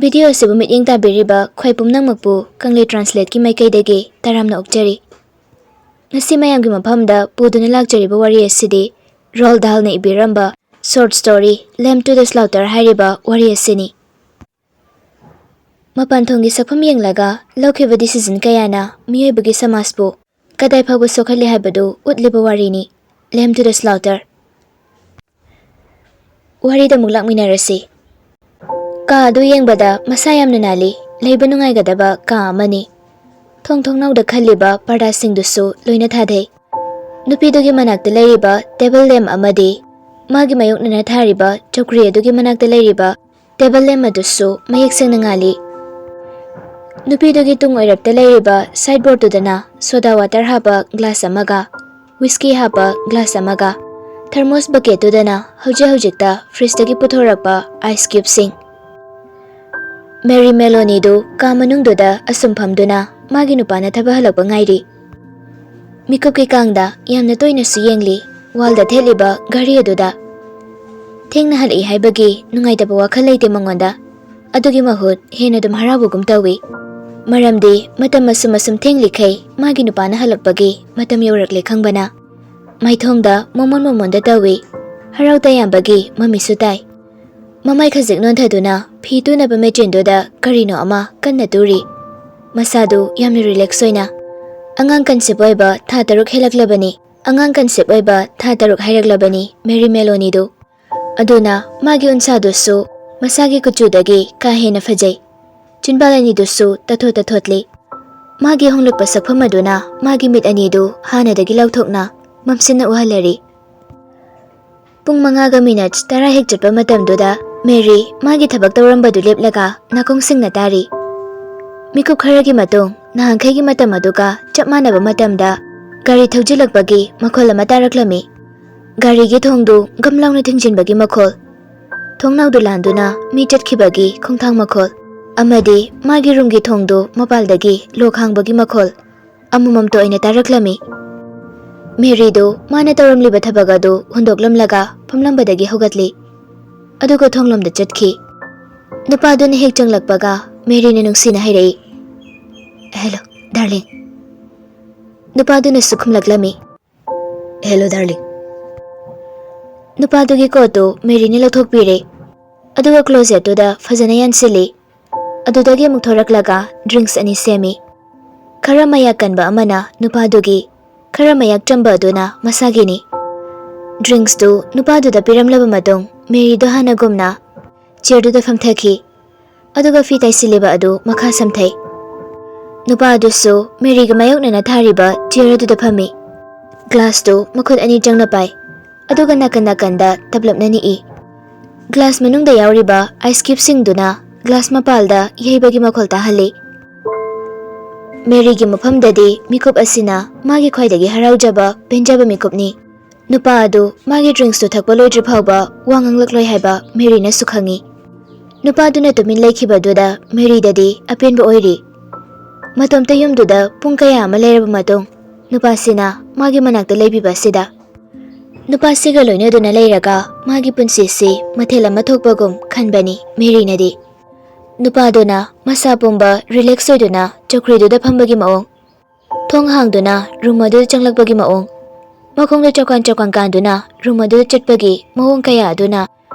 Video ꯑꯁꯤꯕꯨ ꯃꯤꯠꯌꯦꯡ ꯇꯥꯕꯤꯔꯤꯕ ꯈ꯭ꯋꯥꯏ ꯄꯨꯝꯅꯃꯛꯄꯨ ꯀꯪꯂꯩ ꯇ꯭ꯔꯥꯟꯁꯂꯦꯠꯀꯤ ꯃꯥꯏꯀꯩꯗꯒꯤ ꯇꯔꯥꯝꯅ ꯑꯣꯛꯆꯔꯤ꯫ ꯉꯁꯤ ꯃꯌꯥꯝꯒꯤ ꯃꯐꯝꯗ ꯄꯨꯗꯨꯅ ꯂꯥꯛꯆꯔꯤꯕ ꯋꯥꯔꯤ ꯑꯁꯤꯗꯤ ꯔꯣꯜ ꯗꯥꯜꯅ ꯏꯕꯤꯔꯝꯕ ꯁꯣꯔꯠ ꯁ꯭ꯇꯣꯔꯤ ꯂꯦꯝ ꯇꯨ ꯗ ꯁ꯭ꯂꯥꯎꯇꯔ ꯍꯥꯏꯔꯤꯕ ꯋꯥꯔꯤ ꯑꯁꯤꯅꯤ꯫ ꯃꯄꯥꯟꯊꯣꯡꯒꯤ ꯁꯛꯐꯝ ꯌꯦꯡꯂꯒ ꯂꯧꯈꯤꯕ ꯗꯤꯁꯤꯖꯟ ꯀꯌꯥꯅ ꯃꯤꯑꯣꯏꯕꯒꯤ ꯁꯃꯥꯖꯄꯨ ꯀꯗꯥꯏ ꯐꯥꯎꯕ ꯁꯣꯛꯍꯜꯂꯤ ꯍꯥꯏꯕꯗꯨ ꯎꯠꯂꯤꯕ ꯋꯥꯔꯤꯅꯤ ꯂꯦꯝ ꯇꯨ ꯗ ꯁ꯭ꯂꯥꯎꯇꯔ꯫ ꯋꯥꯔꯤꯗ ꯑꯃꯨꯛ ꯂꯥꯛꯃꯤꯟꯅꯔꯁꯤ꯫ ꯀꯥ ꯑꯗꯨ ꯌꯦꯡꯕꯗ ꯃꯁꯥ ꯌꯥꯝꯅ ꯅꯥꯜꯂꯤ, ꯂꯩꯕ ꯅꯨꯡꯉꯥꯏꯒꯗꯕ ꯀꯥ ꯑꯃꯅꯤ꯫ ꯊꯣꯡꯅꯥꯎꯗ ꯈꯜꯂꯤꯕ ꯄꯔꯗꯥꯁꯤꯡꯗꯨꯁꯨ ꯂꯣꯏꯅ ꯊꯥꯗꯩ꯫ ꯅꯨꯄꯤꯗꯨꯒꯤ ꯃꯅꯥꯛꯇ ꯂꯩꯔꯤꯕ ꯇꯦꯕꯜ ꯂꯦꯝꯞ ꯑꯃꯗꯤ ꯃꯥꯒꯤ ꯃꯥꯌꯣꯛꯅꯅ ꯊꯥꯔꯤꯕ ꯆꯧꯀ꯭ꯔꯤ ꯑꯗꯨꯒꯤ ꯃꯅꯥꯛꯇ ꯂꯩꯔꯤꯕ ꯇꯦꯕꯜ ꯂꯦꯝꯞ ꯑꯗꯨꯁꯨ ꯃꯌꯦꯛ ꯁꯦꯡꯅ ꯉꯥꯜꯂꯤ꯫ ꯅꯨꯄꯤꯗꯨꯒꯤ ꯇꯨꯡ ꯑꯣꯏꯔꯞꯇ ꯂꯩꯔꯤꯕ ꯁꯥꯏꯠꯕꯣꯔꯗꯇꯨꯗꯅ ꯁꯣꯗꯥ ꯋꯥꯇꯔ ꯍꯥꯞꯄ ꯒ꯭ꯂꯥꯁ ꯑꯃꯒ, ꯋꯤꯁꯀꯤ ꯍꯥꯞꯄ ꯒ꯭ꯂꯥꯁ ꯑꯃꯒ, ꯊꯔꯃꯣꯁ ꯕꯀꯦꯠꯇꯨꯗꯅ ꯍꯧꯖꯤꯛꯇ ꯐ꯭ꯔꯤꯖꯇꯒꯤ ꯄꯨꯊꯣꯔꯛꯄ ꯑꯥꯏꯁ ꯀ꯭ꯌꯨꯕꯁꯤꯡ꯫ ꯃꯦꯔꯤ ꯃꯦꯂꯣꯅꯤꯗꯨ ꯀꯥ ꯃꯅꯨꯡꯗꯨꯗ ꯑꯁꯨꯝ ꯐꯝꯗꯨꯅ ꯃꯥꯒꯤ ꯅꯨꯄꯥꯅ ꯊꯕꯛ ꯍꯜꯂꯛꯄ ꯉꯥꯏꯔꯤ꯫ ꯃꯤꯀꯨꯞꯀꯤ ꯀꯥꯡꯗ ꯌꯥꯝꯅ ꯇꯣꯏꯅꯁꯨ ꯌꯦꯡꯂꯤ ꯋꯥꯜꯗ ꯊꯦꯠꯂꯤꯕ ꯘꯔꯤ ꯑꯗꯨꯗ꯫ ꯊꯦꯡꯅ ꯍꯜꯂꯛꯏ ꯍꯥꯏꯕꯒꯤ ꯅꯨꯡꯉꯥꯏꯇꯕ ꯋꯥꯈꯜ ꯂꯩꯇꯦ ꯃꯉꯣꯟꯗ, ꯑꯗꯨꯒꯤ ꯃꯍꯨꯠ ꯍꯦꯟꯅ ꯑꯗꯨꯝ ꯍꯔꯥꯎꯕꯒꯨꯝ ꯇꯧꯏ꯫ ꯃꯔꯝꯗꯤ ꯃꯇꯝ ꯑꯁꯨꯝ ꯊꯦꯡꯂꯤꯈꯩ ꯃꯥꯒꯤ ꯅꯨꯄꯥꯅ ꯍꯜꯂꯛꯄꯒꯤ ꯃꯇꯝ ꯌꯧꯔꯛꯂꯦ ꯈꯪꯕꯅ꯫ ꯃꯥꯏꯊꯣꯡꯗ ꯃꯣꯃꯣꯟꯗ ꯇꯧꯏ, ꯍꯔꯥꯎ ꯇꯌꯥꯝꯕꯒꯤ ꯃꯃꯤꯁꯨ ꯇꯥꯏ꯫ ꯃꯃꯥꯏ ꯈꯖꯤꯛ ꯅꯣꯟꯊꯗꯨꯅ ꯐꯤ ꯇꯨꯅꯕ ꯃꯦꯆꯤꯟꯗꯨꯗ ꯀꯔꯤꯅꯣ ꯑꯃ ꯀꯟꯅ ꯇꯨꯔꯤ꯫ ꯃꯁꯥꯗꯨ ꯌꯥꯝꯅ ꯔꯤꯂꯦꯛꯁ ꯑꯣꯏꯅ꯫ ꯑꯉꯥꯡ ꯀꯟꯁꯤꯞ ꯑꯣꯏꯕ ꯊꯥ 3 ꯍꯥꯏꯔꯛꯂꯕꯅꯤ ꯃꯦꯔꯤ ꯃꯦꯂꯣꯅꯤꯗꯨ꯫ ꯑꯗꯨꯅ ꯃꯥꯒꯤ ꯎꯟꯁꯥꯗꯨꯁꯨ ꯃꯁꯥꯒꯤ ꯀꯨꯆꯨꯗꯒꯤ ꯀꯥ ꯍꯦꯟꯅ ꯐꯖꯩ꯫ ꯆꯤꯟꯕꯥꯜ ꯑꯅꯤꯗꯨꯁꯨ ꯇꯊꯣꯠꯂꯤ꯫ ꯃꯥꯒꯤ ꯍꯣꯡꯂꯛꯄ ꯁꯛꯐꯝ ꯑꯗꯨꯅ ꯃꯥꯒꯤ ꯃꯤꯠ ꯑꯅꯤꯗꯨ ꯍꯥꯟꯅꯗꯒꯤ ꯂꯥꯎꯊꯣꯛꯅ ꯃꯝꯁꯤꯟꯅ ꯎꯍꯜꯂꯔꯤ꯫ ꯄꯨꯡ 5:10 ꯍꯦꯛ ꯆꯠꯄ ꯃꯇꯝꯗꯨꯗ ꯃꯦꯔꯤ ꯃꯥꯒꯤ ꯊꯕꯛ ꯇꯧꯔꯝꯕꯗꯨ ꯂꯦꯞꯂꯒ ꯅꯥꯀꯣꯡꯁꯤꯡꯅ ꯇꯥꯔꯤ꯫ ꯃꯤꯀꯨꯞ ꯈꯔꯒꯤ ꯃꯇꯨꯡ ꯅꯍꯥꯟꯈꯩꯒꯤ ꯃꯇꯝ ꯑꯗꯨꯒ ꯆꯞ ꯃꯥꯟꯅꯕ ꯃꯇꯝꯗ ꯒꯥꯔꯤ ꯊꯧꯖꯤꯜꯂꯛꯄꯒꯤ ꯃꯈꯣꯜ ꯑꯃ ꯇꯥꯔꯛꯂꯝꯃꯤ꯫ ꯒꯥꯔꯤꯒꯤ ꯊꯣꯡꯗꯨ ꯒꯝ ꯂꯥꯎꯅ ꯊꯤꯡꯖꯤꯟꯕꯒꯤ ꯃꯈꯣꯜ, ꯊꯣꯡꯅꯥꯎꯗꯨ ꯂꯥꯟꯗꯨꯅ ꯃꯤ ꯆꯠꯈꯤꯕꯒꯤ ꯈꯣꯡꯊꯥꯡ ꯃꯈꯣꯜ, ꯑꯃꯗꯤ ꯃꯥꯒꯤ ꯔꯨꯝꯒꯤ ꯊꯣꯡꯗꯨ ꯃꯄꯥꯜꯗꯒꯤ ꯂꯣꯛ ꯍꯥꯡꯕꯒꯤ ꯃꯈꯣꯜ ꯑꯃꯃꯝꯇ ꯑꯣꯏꯅ ꯇꯥꯔꯛꯂꯝꯃꯤ꯫ ꯃꯦꯔꯤꯗꯨ ꯃꯥꯅ ꯇꯧꯔꯝꯂꯤꯕ ꯊꯕꯛ ꯑꯗꯨ ꯍꯨꯟꯗꯣꯛꯂꯝꯂꯒ ꯐꯝꯂꯝꯕꯗꯒꯤ ꯍꯧꯒꯠꯂꯤ, ꯑꯗꯨꯒ ꯊꯣꯡꯂꯣꯝꯗ ꯆꯠꯈꯤ꯫ ꯅꯨꯄꯥꯗꯨꯅ ꯍꯦꯛ ꯆꯪꯂꯛꯄꯒ ꯃꯦꯔꯤꯅ ꯅꯨꯡꯁꯤꯅ ꯍꯥꯏꯔꯛꯏ, "ꯍꯦꯂꯣ ꯗꯥꯔꯂꯤꯡ"꯫ ꯅꯨꯄꯥꯗꯨꯅꯁꯨ ꯈꯨꯝꯂꯛꯂꯝꯃꯤ, "ꯍꯦꯂꯣ ꯗꯥꯔꯂꯤꯡ"꯫ ꯅꯨꯄꯥꯗꯨꯒꯤ ꯀꯣꯠꯇꯨ ꯃꯦꯔꯤꯅ ꯂꯧꯊꯣꯛꯄꯤꯔꯦ, ꯑꯗꯨꯒ ꯀ꯭ꯂꯣꯖꯦꯠꯇꯨꯗ ꯐꯖꯅ ꯌꯥꯟꯁꯤꯜꯂꯤ꯫ ꯑꯗꯨꯗꯒꯤ ꯑꯃꯨꯛ ꯊꯣꯔꯛꯂꯒ ꯗ꯭ꯔꯤꯡꯛꯁ 2 ꯁꯦꯝꯃꯤ꯫ ꯈꯔ ꯃꯌꯥꯛ ꯀꯟꯕ ꯑꯃꯅ ꯅꯨꯄꯥꯗꯨꯒꯤ, ꯈꯔ ꯃꯌꯥꯛ ꯆꯝꯕ ꯑꯗꯨꯅ ꯃꯁꯥꯒꯤꯅꯤ꯫ ꯗ꯭ꯔꯤꯡꯛꯁꯇꯨ ꯅꯨꯄꯥꯗꯨꯗ ꯄꯤꯔꯝꯂꯕ ꯃꯇꯨꯡ ꯃꯦꯔꯤꯗꯨ ꯍꯥꯟꯅꯒꯨꯝꯅ ꯆꯤꯌꯔꯗꯨꯗ ꯐꯝꯊꯈꯤ, ꯑꯗꯨꯒ ꯐꯤ ꯇꯥꯏꯁꯤꯜꯂꯤꯕ ꯑꯗꯨ ꯃꯈꯥ ꯁꯝꯊꯩ꯫ ꯅꯨꯄꯥ ꯑꯗꯨꯁꯨ ꯃꯦꯔꯤꯒ ꯃꯥꯌꯣꯛꯅꯅ ꯊꯥꯔꯤꯕ ꯆꯤꯌꯔ ꯑꯗꯨꯗ ꯐꯝꯃꯤ꯫ ꯒ꯭ꯂꯥꯁꯇꯨ ꯃꯈꯨꯠ 2 ꯆꯪꯅ ꯄꯥꯏ, ꯑꯗꯨꯒ ꯅꯥꯀꯟꯗ ꯇꯞꯂꯞꯅ ꯅꯤꯛꯏ꯫ ꯒ꯭ꯂꯥꯁ ꯃꯅꯨꯡꯗ ꯌꯥꯎꯔꯤꯕ ꯑꯥꯏꯁ ꯀ꯭ꯌꯨꯕꯁꯤꯡꯗꯨꯅ ꯒ꯭ꯂꯥꯁ ꯃꯄꯥꯜꯗ ꯌꯩꯕꯒꯤ ꯃꯈꯣꯜ ꯇꯥꯍꯜꯂꯤ꯫ ꯃꯦꯔꯤꯒꯤ ꯃꯐꯝꯗꯗꯤ ꯃꯤꯀꯨꯞ ꯑꯁꯤꯅ ꯃꯥꯒꯤ ꯈ꯭ꯋꯥꯏꯗꯒꯤ ꯍꯔꯥꯎꯖꯕ ꯄꯦꯟꯖꯕ ꯃꯤꯀꯨꯞꯅꯤ꯫ ꯅꯨꯄꯥ ꯑꯗꯨ ꯃꯥꯒꯤ ꯗ꯭ꯔꯤꯡꯛꯁꯇꯨ ꯊꯛꯄ ꯂꯣꯏꯗ꯭ꯔꯤ ꯐꯥꯎꯕ ꯋꯥ ꯉꯥꯡꯂꯛꯂꯣꯏ ꯍꯥꯏꯕ ꯃꯦꯔꯤꯅꯁꯨ ꯈꯪꯏ꯫ ꯅꯨꯄꯥꯗꯨꯅ ꯇꯨꯃꯤꯟ ꯂꯩꯈꯤꯕꯗꯨꯗ ꯃꯦꯔꯤꯗꯗꯤ ꯑꯄꯦꯟꯕ ꯑꯣꯏꯔꯤ꯫ ꯃꯇꯣꯝꯇ ꯌꯨꯝꯗꯨꯗ ꯄꯨꯡ ꯀꯌꯥ ꯑꯃ ꯂꯩꯔꯕ ꯃꯇꯨꯡ ꯅꯨꯄꯥꯁꯤꯅ ꯃꯥꯒꯤ ꯃꯅꯥꯛꯇ ꯂꯩꯕꯤꯕ ꯑꯁꯤꯗ ꯅꯨꯄꯥꯁꯤꯒ ꯂꯣꯏꯅꯗꯨꯅ ꯂꯩꯔꯒ ꯃꯥꯒꯤ ꯄꯨꯟꯁꯤꯁꯤ ꯃꯊꯦꯜ ꯑꯃ ꯊꯣꯛꯄꯒꯨꯝ ꯈꯟꯕꯅꯤ ꯃꯦꯔꯤꯅꯗꯤ꯫ ꯅꯨꯄꯥꯗꯨꯅ ꯃꯁꯥ ꯄꯨꯝꯕ ꯔꯤꯂꯦꯛꯁ ꯑꯣꯏꯗꯨꯅ ꯆꯧꯀ꯭ꯔꯤꯗꯨꯗ ꯐꯝꯕꯒꯤ ꯃꯑꯣꯡ, ꯊꯣꯡ ꯍꯥꯡꯗꯨꯅ ꯔꯨꯝ ꯑꯗꯨꯗ ꯆꯪꯂꯛꯄꯒꯤ ꯃꯑꯣꯡ, ꯃꯈꯣꯡꯗ ꯆꯀꯥꯟ ꯀꯥꯟꯗꯨꯅ ꯔꯨꯝ ꯑꯗꯨꯗ ꯆꯠꯄꯒꯤ ꯃꯑꯣꯡ ꯀꯌꯥ ꯑꯗꯨꯅ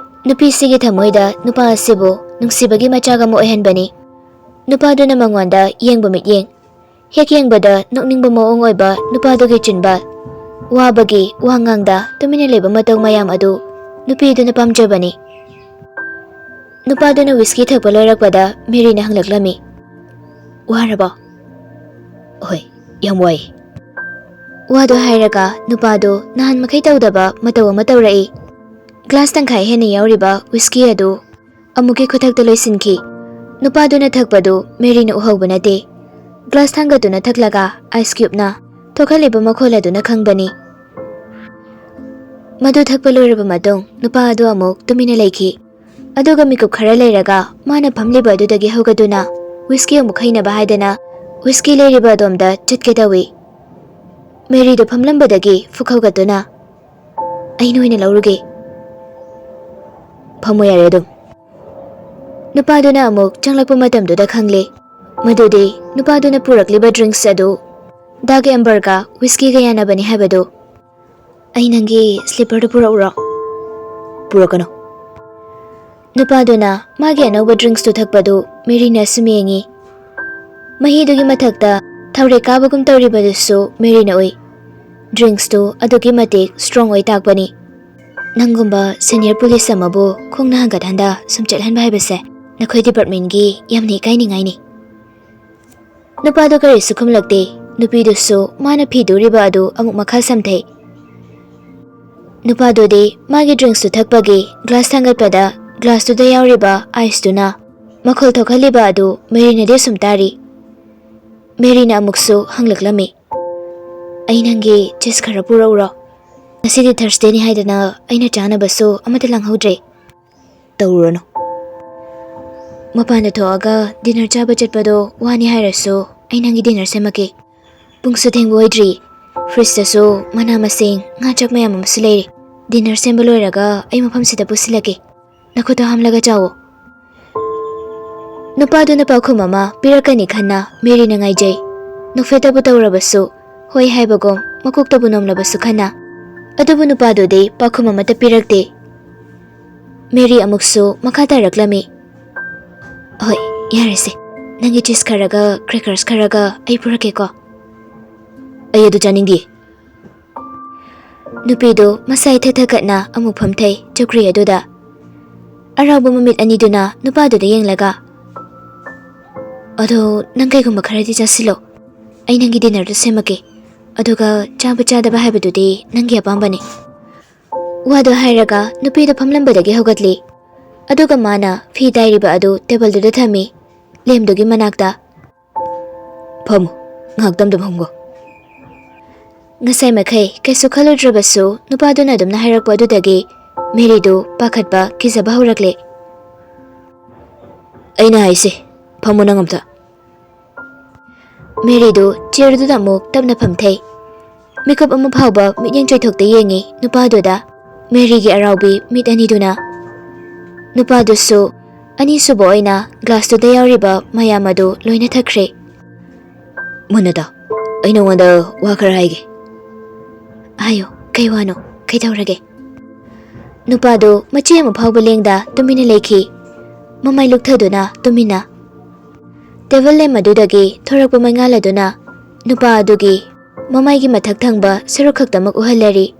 ꯅꯨꯄꯤꯁꯤꯒꯤ ꯊꯃꯣꯏꯗ ꯅꯨꯄꯥ ꯑꯁꯤꯕꯨ ꯅꯨꯡꯁꯤꯕꯒꯤ ꯃꯆꯥꯛ ꯑꯃ ꯑꯣꯏꯍꯟꯕꯅꯤ꯫ ꯅꯨꯄꯥꯗꯨꯅ ꯃꯉꯣꯟꯗ ꯌꯦꯡꯕ ꯃꯤꯠꯌꯦꯡ, ꯍꯦꯛ ꯌꯦꯡꯕꯗ ꯅꯣꯛꯅꯤꯡꯕ ꯃꯑꯣꯡ ꯑꯣꯏꯕ ꯅꯨꯄꯥꯗꯨꯒꯤ ꯆꯤꯟꯕꯥꯜ, ꯋꯥꯕꯒꯤ ꯋꯥꯉꯥꯡꯗ ꯇꯨꯃꯤꯟꯅ ꯂꯩꯕ ꯃꯇꯧ ꯃꯌꯥꯝ ꯑꯗꯨ ꯅꯨꯄꯤꯗꯨꯅ ꯄꯥꯝꯖꯕꯅꯤ꯫ ꯅꯨꯄꯥꯗꯨꯅ ꯋꯤꯁꯀꯤ ꯊꯛꯄ ꯂꯣꯏꯔꯛꯄꯗ ꯃꯦꯔꯤꯅ ꯍꯪꯂꯛꯂꯝꯃꯤ, "ꯋꯥꯔꯕꯣ?" "ꯍꯣꯏ, ꯌꯥꯝ ꯋꯥꯏ"꯫ ꯋꯥꯗꯨ ꯍꯥꯏꯔꯒ ꯅꯨꯄꯥꯗꯨ ꯅꯍꯥꯟ ꯃꯈꯩ ꯇꯧꯗꯕ ꯃꯇꯧ ꯑꯃ ꯇꯧꯔꯛꯏ꯫ ꯒ꯭ꯂꯥꯁ ꯇꯪꯈꯥꯏ ꯍꯦꯟꯅ ꯌꯥꯎꯔꯤꯕ ꯋꯤꯁꯀꯤ ꯑꯗꯨ ꯑꯃꯨꯛꯀꯤ ꯈꯨꯊꯛꯇ ꯂꯣꯏꯁꯤꯟꯈꯤ꯫ ꯅꯨꯄꯥꯗꯨꯅ ꯊꯛꯄꯗꯨ ꯃꯦꯔꯤꯅ ꯎꯍꯧꯕ ꯅꯠꯇꯦ꯫ ꯒ꯭ꯂꯥꯁ ꯊꯥꯡꯒꯠꯇꯨꯅ ꯊꯛꯂꯒ ꯑꯥꯏꯁ ꯀ꯭ꯌꯨꯕꯅ ꯊꯣꯛꯍꯜꯂꯤꯕ ꯃꯈꯣꯜ ꯑꯗꯨꯅ ꯈꯪꯕꯅꯤ꯫ ꯃꯗꯨ ꯊꯛꯄ ꯂꯣꯏꯔꯕ ꯃꯇꯨꯡ ꯅꯨꯄꯥ ꯑꯗꯨ ꯑꯃꯨꯛ ꯇꯨꯃꯤꯟꯅ ꯂꯩꯈꯤ, ꯑꯗꯨꯒ ꯃꯤꯀꯨꯞ ꯈꯔ ꯂꯩꯔꯒ ꯃꯥꯅ ꯐꯝꯂꯤꯕ ꯑꯗꯨꯗꯒꯤ ꯍꯧꯒꯠꯇꯨꯅ ꯋꯤꯁꯀꯤ ꯑꯃꯨꯛ ꯍꯩꯅꯕ ꯍꯥꯏꯗꯅ ꯋꯤꯁꯀꯤ ꯂꯩꯔꯤꯕ ꯑꯗꯣꯝꯗ ꯆꯠꯀꯦ ꯇꯧꯏ꯫ ꯃꯦꯔꯤꯗꯨ ꯐꯝꯂꯝꯕꯗꯒꯤ ꯐꯨꯛ ꯍꯧꯒꯠꯇꯨꯅ, "ꯑꯩꯅ ꯑꯣꯏꯅ ꯂꯧꯔꯨꯒꯦ"꯫ "ꯐꯝꯃꯣ ꯌꯥꯔꯦ ꯑꯗꯨꯝ"꯫ Nupaduna amuk changlakpa matamduda khangli. Madudi nupaduna purakliba drinks adu Dag Amber ka whiskey ga yanabani habadu. Ay nangi slipper du pura Purakano. Nupaduna magi anauba drinks tu thakpadu Mary na sumiyengi. Mahidugi mathakta thaure kabagum tawribadusu Mary na oi. Drinks tu adugi matik strong oi takbani. Nangumba senior police amabu khong na hangat handa sumchalhan bai base nakhoi department gi yamni kaini ngaini. Nupadu kari sukhum lagte nupidusu mana phiduriba adu amuk makha samthai. Nupadu de magi drinks tu thakpagi glass thangatpada glass tu da yauriba ice tu na makhol thokhaliba adu Mary na de sumtari. Mary na amuksu hanglaklami. Ay nangi chis khara pura Nasidi Thursday ni haidana aina chana basu amata langhaudre. Tawurano. Mapana thoaga dinner chaba chatpado wani hairasu ay nangi dinner semake. Pungsu thengbu oidri. Fridge tasu mana masing nga chak mayam amasuleri. Dinner sembaloiraga ay mapam sida pusilake. Nakuto hamlaga chawo. Nupado na paukhu mama pirakani khanna Mary na ngaijay. Nukfetabu tawrabasu hoi haibagom makuktabu nomlabasu khanna. Adubu nupado de paukhu mama tapirakte. Mary amuksu makata raklami. Hoi, yarese. Nangi cheese karaga, crackers karaga ay purake ko. Ay adu janingdi. Nupido masay thatakat na amuk phamthai chukri aduda. Arabu mamit aniduna nupado de yenglaga. Ado nangkay gumba kharadi jasilo. Ay nangi dinner du semake. Aduga chaba chadaba haibadudi nangi apambani. Wado hairaga nupido pamlambadagi hogatli. Aduga mana fi dairiba adu table du thami. Lemdugi manakta. Phamu ngakdamda bhamgo. Ngasai makai kaisu khaludrabasu nupado na dumna hairakpa adudagi Mary du pakhatba kizaba haurakle. Aina haise phamu nangamta. Mary du chair du damuk tabna phamthai. Makeup amu phawba mityang choithokte yengi nupado da Mary gi araubi mit ani duna. Nupado su ani subo oina glass tu da yauriba mayamadu loina thakre. Munada aina wanda wakar haige. Ayo kai wano kai tawrage. Nupado machi amu phawba lengda tumina leikhi. Mamai lukthaduna tumina. Table le madudagi thorakpa mangaladuna nupa adugi mamai gi mathak thangba sarukhaktamak uhalari.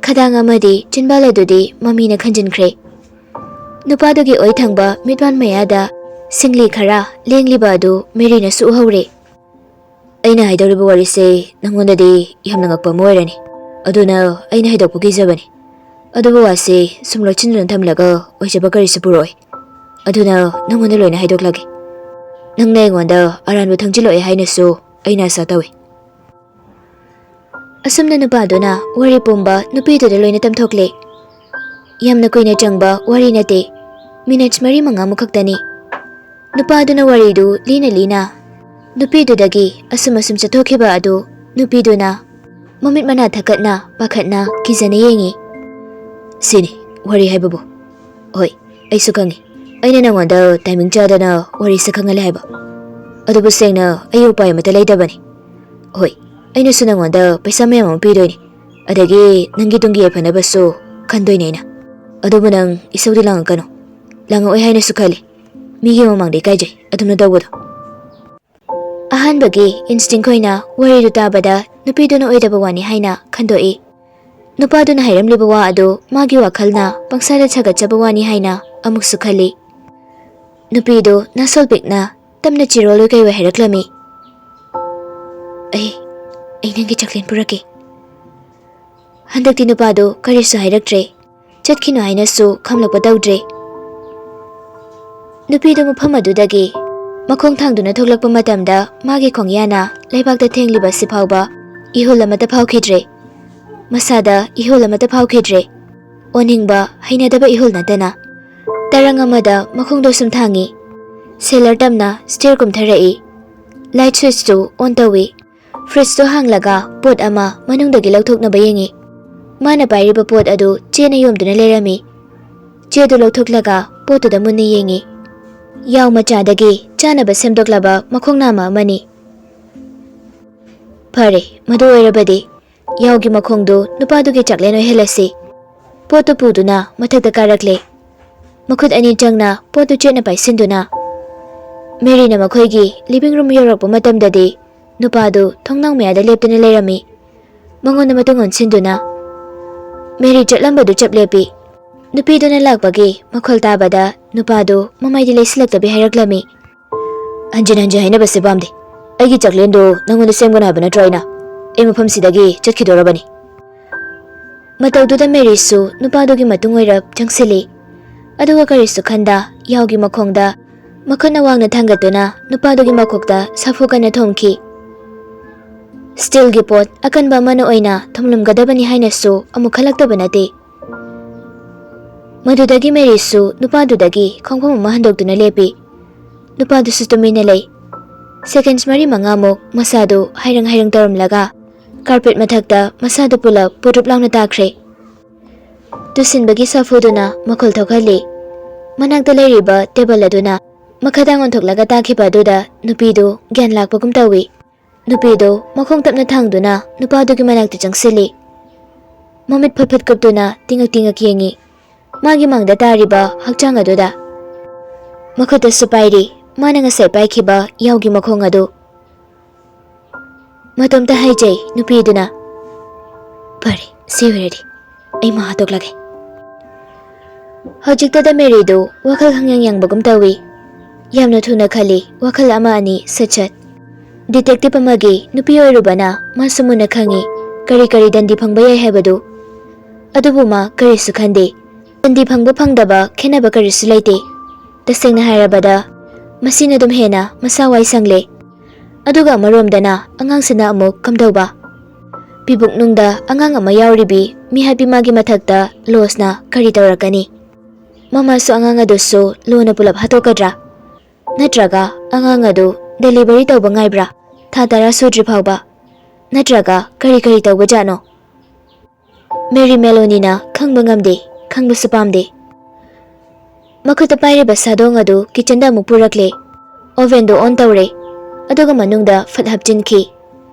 Khadang amadi chinbaladudi mamina khanjinkhre. Nupadugi oi thangba mitwan mayada singli khara lengliba adu Mary na su uhawre. Aina haidawriba warise nangondadi yamna ngakpa moirani. Aduna aina haidawpu gizabani. Adubu wase sumlochinrun thamlaga oijaba karisu puroi. Aduna nangonda loina haidoklage. Nangna aingwanda aranba thangchiloi hainasu aina asa tawi. Asumna nupaduna wari pumba nupiduda loina tamthokle. Yamna kuina changba wari nate. Minutes mari manga mukhaktani. Nupaduna waridu lina. Nupidudagi asum chathokiba adu nupiduna mamit mana thakatna pakhatna kizana yengi. Sini wari haibabu. Hoi, aisu kangi. Aina nangwanda timing chadana wari sakhangale haiba. Adubu sengna ayu pai mata leidabani. Hoi, aina su nangwanda paisa mayam pidoini. Adagi nangi tungi epanabasu khandoini ina. Adubu nang isaudi langakano. Langa oi haina sukhali. Migi mamangde kaijay adumna dawado. Ahanbagi instinct koina wari dutabada nupiduna oidaba wani haina khandoi. Nupaduna hairamliba wa adu magi wakhalna pangsada chagatchaba wani haina amuk sukhali. Nupido nasolpikna tamna chirolo kaiwa heraklami. Ay nangi chaklin purake. Handakti nupado karisu hairaktre. Chatkino haina su khamlakpa dawdre. Nupido mafam adudagi makhong thangduna thoklakpa matamda magi khongyana leibakta thengliba sifawba ihol amata phawkhidre. Masada ihol amata phawkhidre. Oningba hainadaba ihol natana. Tarang amada makhongdo sumthangi. Sailor tamna stair kumtharai. Light switch tu on tawi. Fridge tu hanglaga pot ama manungdagi lauthoknaba yengi. Mana pairiba pot adu chena yomduna lerami. Chedu lauthoklaga potuda munna yengi. ꯌꯥꯎ ꯃꯆꯥꯗꯒꯤ ꯆꯥꯅꯕ ꯁꯦꯝꯗꯣꯛꯂꯕ ꯃꯈꯣꯡꯅꯥꯃ ꯑꯃꯅꯤ꯫ ꯐꯔꯦ, ꯃꯗꯨ ꯑꯣꯏꯔꯕꯗꯤ ꯌꯥꯎꯒꯤ ꯃꯈꯣꯡꯗꯨ ꯅꯨꯄꯥꯗꯨꯒꯤ ꯆꯥꯛꯂꯦꯟ ꯑꯣꯏꯍꯜꯂꯁꯤ꯫ ꯄꯣꯠꯇꯨ ꯄꯨꯗꯨꯅ ꯃꯊꯛꯇ ꯀꯥꯔꯛꯂꯦ꯫ ꯃꯈꯨꯠ ꯑꯅꯤ ꯆꯪꯅ ꯄꯣꯠꯇꯨ ꯆꯦꯠꯅ ꯄꯥꯏꯁꯤꯟꯗꯨꯅ ꯃꯦꯔꯤꯅ ꯃꯈꯣꯏꯒꯤ ꯂꯤꯚꯤꯡ ꯔꯨꯝ ꯌꯧꯔꯛꯄ ꯃꯇꯝꯗꯗꯤ ꯅꯨꯄꯥꯗꯨ ꯊꯣꯡꯅꯥꯎ ꯃꯌꯥꯗ ꯂꯦꯞꯇꯨꯅ ꯂꯩꯔꯝꯃꯤ꯫ ꯃꯉꯣꯟꯗ ꯃꯇꯨꯡ ꯑꯣꯟꯁꯤꯟꯗꯨꯅ ꯃꯦꯔꯤ ꯆꯠꯂꯝꯕꯗꯨ ꯆꯞ ꯂꯦꯞꯄꯤ꯫ ꯅꯨꯄꯤꯗꯨꯅ ꯂꯥꯛꯄꯒꯤ ꯃꯈꯣꯜ ꯇꯥꯕꯗ ꯅꯨꯄꯥꯗꯨ ꯃꯃꯥꯏꯗꯤ ꯂꯩꯁꯤꯜꯂꯛꯇꯕꯤ ꯍꯥꯏꯔꯛꯂꯝꯃꯤ꯫ ꯍꯟꯖꯤꯟ ꯍꯟꯖꯤꯟ ꯍꯥꯏꯅꯕꯁꯦ ꯄꯥꯝꯗꯦ꯫ ꯑꯩꯒꯤ ꯆꯥꯛꯂꯦꯟꯗꯨ ꯅꯪꯉꯣꯟꯗ ꯁꯦꯝꯒꯅꯨ ꯍꯥꯏꯕ ꯅꯠꯇ꯭ꯔꯣ ꯑꯩ ꯃꯐꯝꯁꯤꯗꯒꯤ ꯆꯠꯈꯤꯗꯣꯔꯕꯅꯤ꯫ ꯃꯇꯧꯗꯨꯗ ꯃꯦꯔꯤꯁꯨ ꯅꯨꯄꯥꯗꯨꯒꯤ ꯃꯇꯨꯡ ꯑꯣꯏꯔꯞ ꯆꯪꯁꯤꯜꯂꯤ꯫ ꯑꯗꯨꯒ ꯀꯔꯤꯁꯨ ꯈꯟꯗ ꯌꯥꯎꯒꯤ ꯃꯈꯣꯡꯗ ꯃꯈꯨꯠꯅ ꯋꯥꯡꯅ ꯊꯥꯡꯒꯠꯇꯨꯅ ꯅꯨꯄꯥꯗꯨꯒꯤ ꯃꯀꯣꯛꯇ ꯁꯥꯐꯨ ꯀꯟꯅ ꯊꯣꯝꯈꯤ꯫ ꯁ꯭ꯇꯤꯜꯒꯤ ꯄꯣꯠ ꯑꯀꯟꯕ ꯑꯃꯅ ꯑꯣꯏꯅ ꯊꯣꯝꯂꯝꯒꯗꯕꯅꯤ ꯍꯥꯏꯅꯁꯨ ꯑꯃꯨꯛ ꯈꯜꯂꯛꯇꯕ ꯅꯠꯇꯦ꯫ ꯃꯗꯨꯗꯒꯤ ꯃꯦꯔꯤꯁꯨ ꯅꯨꯄꯥꯗꯨꯗꯒꯤ ꯈꯣꯡꯐꯝ ꯑꯃ ꯍꯟꯗꯣꯛꯇꯨꯅ ꯂꯦꯞꯄꯤ꯫ ꯅꯨꯄꯥꯗꯨꯁꯨ ꯇꯨꯃꯤꯟꯅ ꯂꯩ꯫ ꯁꯦꯀꯦꯟꯁ 4-5ꯃꯨꯛ ꯃꯁꯥꯗꯨ ꯍꯥꯏꯔꯪ ꯍꯥꯏꯔꯪ ꯇꯧꯔꯝꯂꯒ ꯀꯥꯔꯄꯦꯠ ꯃꯊꯛꯇ ꯃꯁꯥꯗꯨ ꯄꯨꯂꯞ ꯄꯨꯗ꯭ꯔꯨꯞ ꯂꯥꯎꯅ ꯇꯥꯈ꯭ꯔꯦ꯫ ꯇꯨꯁꯤꯟꯕꯒꯤ ꯁꯥꯐꯨꯗꯨꯅ ꯃꯈꯣꯜ ꯊꯣꯛꯍꯜꯂꯤ꯫ ꯃꯅꯥꯛꯇ ꯂꯩꯔꯤꯕ ꯇꯦꯕꯜ ꯑꯗꯨꯅ ꯃꯈꯥꯗ ꯑꯣꯟꯊꯣꯛꯂꯒ ꯇꯥꯈꯤꯕ ꯑꯗꯨꯗ ꯅꯨꯄꯤꯗꯨ ꯒ꯭ꯌꯥꯟ ꯂꯥꯛꯄꯒꯨꯝ ꯇꯧꯏ꯫ ꯅꯨꯄꯤꯗꯨ ꯃꯈꯣꯡ ꯇꯞꯅ ꯊꯥꯡꯗꯨꯅ ꯅꯨꯄꯥꯗꯨꯒꯤ ꯃꯅꯥꯛꯇ ꯆꯪꯁꯤꯜꯂꯤ꯫ ꯃꯃꯤꯠ ꯐꯠ ꯐꯠ ꯀꯨꯞꯇꯨꯅ ꯇꯤꯡꯉꯛ ꯇꯤꯡꯉꯛ ꯌꯦꯡꯉꯤ ꯃꯥꯒꯤ ꯃꯥꯡꯗ ꯇꯥꯔꯤꯕ ꯍꯛꯆꯥꯡ ꯑꯗꯨꯗ꯫ ꯃꯈꯨꯠꯇꯁꯨ ꯄꯥꯏꯔꯤ ꯃꯥꯅ ꯉꯁꯥꯏ ꯄꯥꯏꯈꯤꯕ ꯌꯥꯎꯒꯤ ꯃꯈꯣꯡ ꯑꯗꯨ꯫ ꯃꯇꯣꯝꯇ ꯍꯥꯏꯖꯩ ꯅꯨꯄꯤꯗꯨꯅ, ꯐꯔꯦ, ꯁꯤ ꯑꯣꯏꯔꯗꯤ ꯑꯩ ꯃꯥ ꯍꯥꯠꯇꯣꯛꯂꯒꯦ꯫ ꯍꯧꯖꯤꯛꯇꯗ ꯃꯦꯔꯤꯗꯨ ꯋꯥꯈꯜ ꯈꯪꯌꯥꯡ ꯌꯥꯡꯕꯒꯨꯝ ꯇꯧꯏ꯫ ꯌꯥꯝꯅ ꯊꯨꯅ ꯈꯜꯂꯤ ꯋꯥꯈꯜ ꯑꯃ ꯑꯅꯤ ꯁꯠ-ꯁꯠ꯫ ꯗꯤꯇꯦꯛꯇꯤꯚ ꯑꯃꯒꯤ ꯅꯨꯄꯤ ꯑꯣꯏꯔꯨꯕꯅ ꯃꯥꯁꯨ ꯃꯨꯟꯅ ꯈꯪꯏ ꯀꯔꯤ ꯀꯔꯤ ꯗꯟꯗꯤ ꯐꯪꯕ ꯌꯥꯏ ꯍꯥꯏꯕꯗꯨ꯫ ꯑꯗꯨꯕꯨ ꯃꯥ ꯀꯔꯤꯁꯨ ꯈꯟꯗꯦ꯫ ꯗꯟꯗꯤ ꯐꯪꯕ ꯐꯪꯗꯕ ꯈꯦꯟꯅꯕ ꯀꯔꯤꯁꯨ ꯂꯩꯇꯦ꯫ ꯇꯁꯦꯡꯅ ꯍꯥꯏꯔꯕꯗ ꯃꯁꯤꯅ ꯑꯗꯨꯝ ꯍꯦꯟꯅ ꯃꯁꯥ ꯋꯥꯏ ꯁꯪꯂꯦ꯫ ꯑꯗꯨꯒ ꯑꯃꯔꯣꯝꯗꯅ ꯑꯉꯥꯡꯁꯤꯅ ꯑꯃꯨꯛ ꯀꯝꯗꯧꯕ? ꯄꯤꯕꯨꯛꯅꯨꯡꯗ ꯑꯉꯥꯡ ꯑꯃ ꯌꯥꯎꯔꯤꯕꯤ ꯃꯤꯍꯥꯠꯄꯤ ꯃꯥꯒꯤ ꯃꯊꯛꯇ ꯂꯣꯁꯅ ꯀꯔꯤ ꯇꯧꯔꯛꯀꯅꯤ? ꯃꯃꯥꯁꯨ ꯑꯉꯥꯡ ꯑꯗꯨꯁꯨ ꯂꯣꯅ ꯄꯨꯂꯞ ꯍꯥꯠꯇꯣꯛꯀꯗ꯭ꯔꯥ? ꯅꯠꯇ꯭ꯔꯒ ꯑꯉꯥꯡ ꯑꯗꯨ ꯗꯦꯂꯤꯚꯔꯤ ꯇꯧꯕ ꯉꯥꯏꯕ꯭ꯔꯥ ꯊꯥ 10 ꯁꯨꯗ꯭ꯔꯤ ꯐꯥꯎꯕ? ꯅꯠꯇ꯭ꯔꯒ ꯀꯔꯤ ꯇꯧꯕꯖꯥꯠꯅꯣ? ꯃꯦꯔꯤ ꯃꯦꯂꯣꯅꯤꯅ ꯈꯪꯕ ꯉꯝꯗꯦ, ꯈꯪꯕꯁꯨ ꯄꯥꯝꯗꯦ꯫ ꯃꯈꯨꯠꯇ ꯄꯥꯏꯔꯤꯕ ꯁꯥꯗꯣꯡ ꯑꯗꯨ ꯀꯤꯆꯟꯗ ꯑꯃꯨꯛ ꯄꯨꯔꯛꯂꯦ꯫ ꯑꯣꯚꯦꯟꯗꯨ ꯑꯣꯟ ꯇꯧꯔꯦ꯫ ꯑꯗꯨꯒ ꯃꯅꯨꯡꯗ ꯐꯠ ꯍꯥꯞꯆꯤꯟꯈꯤ꯫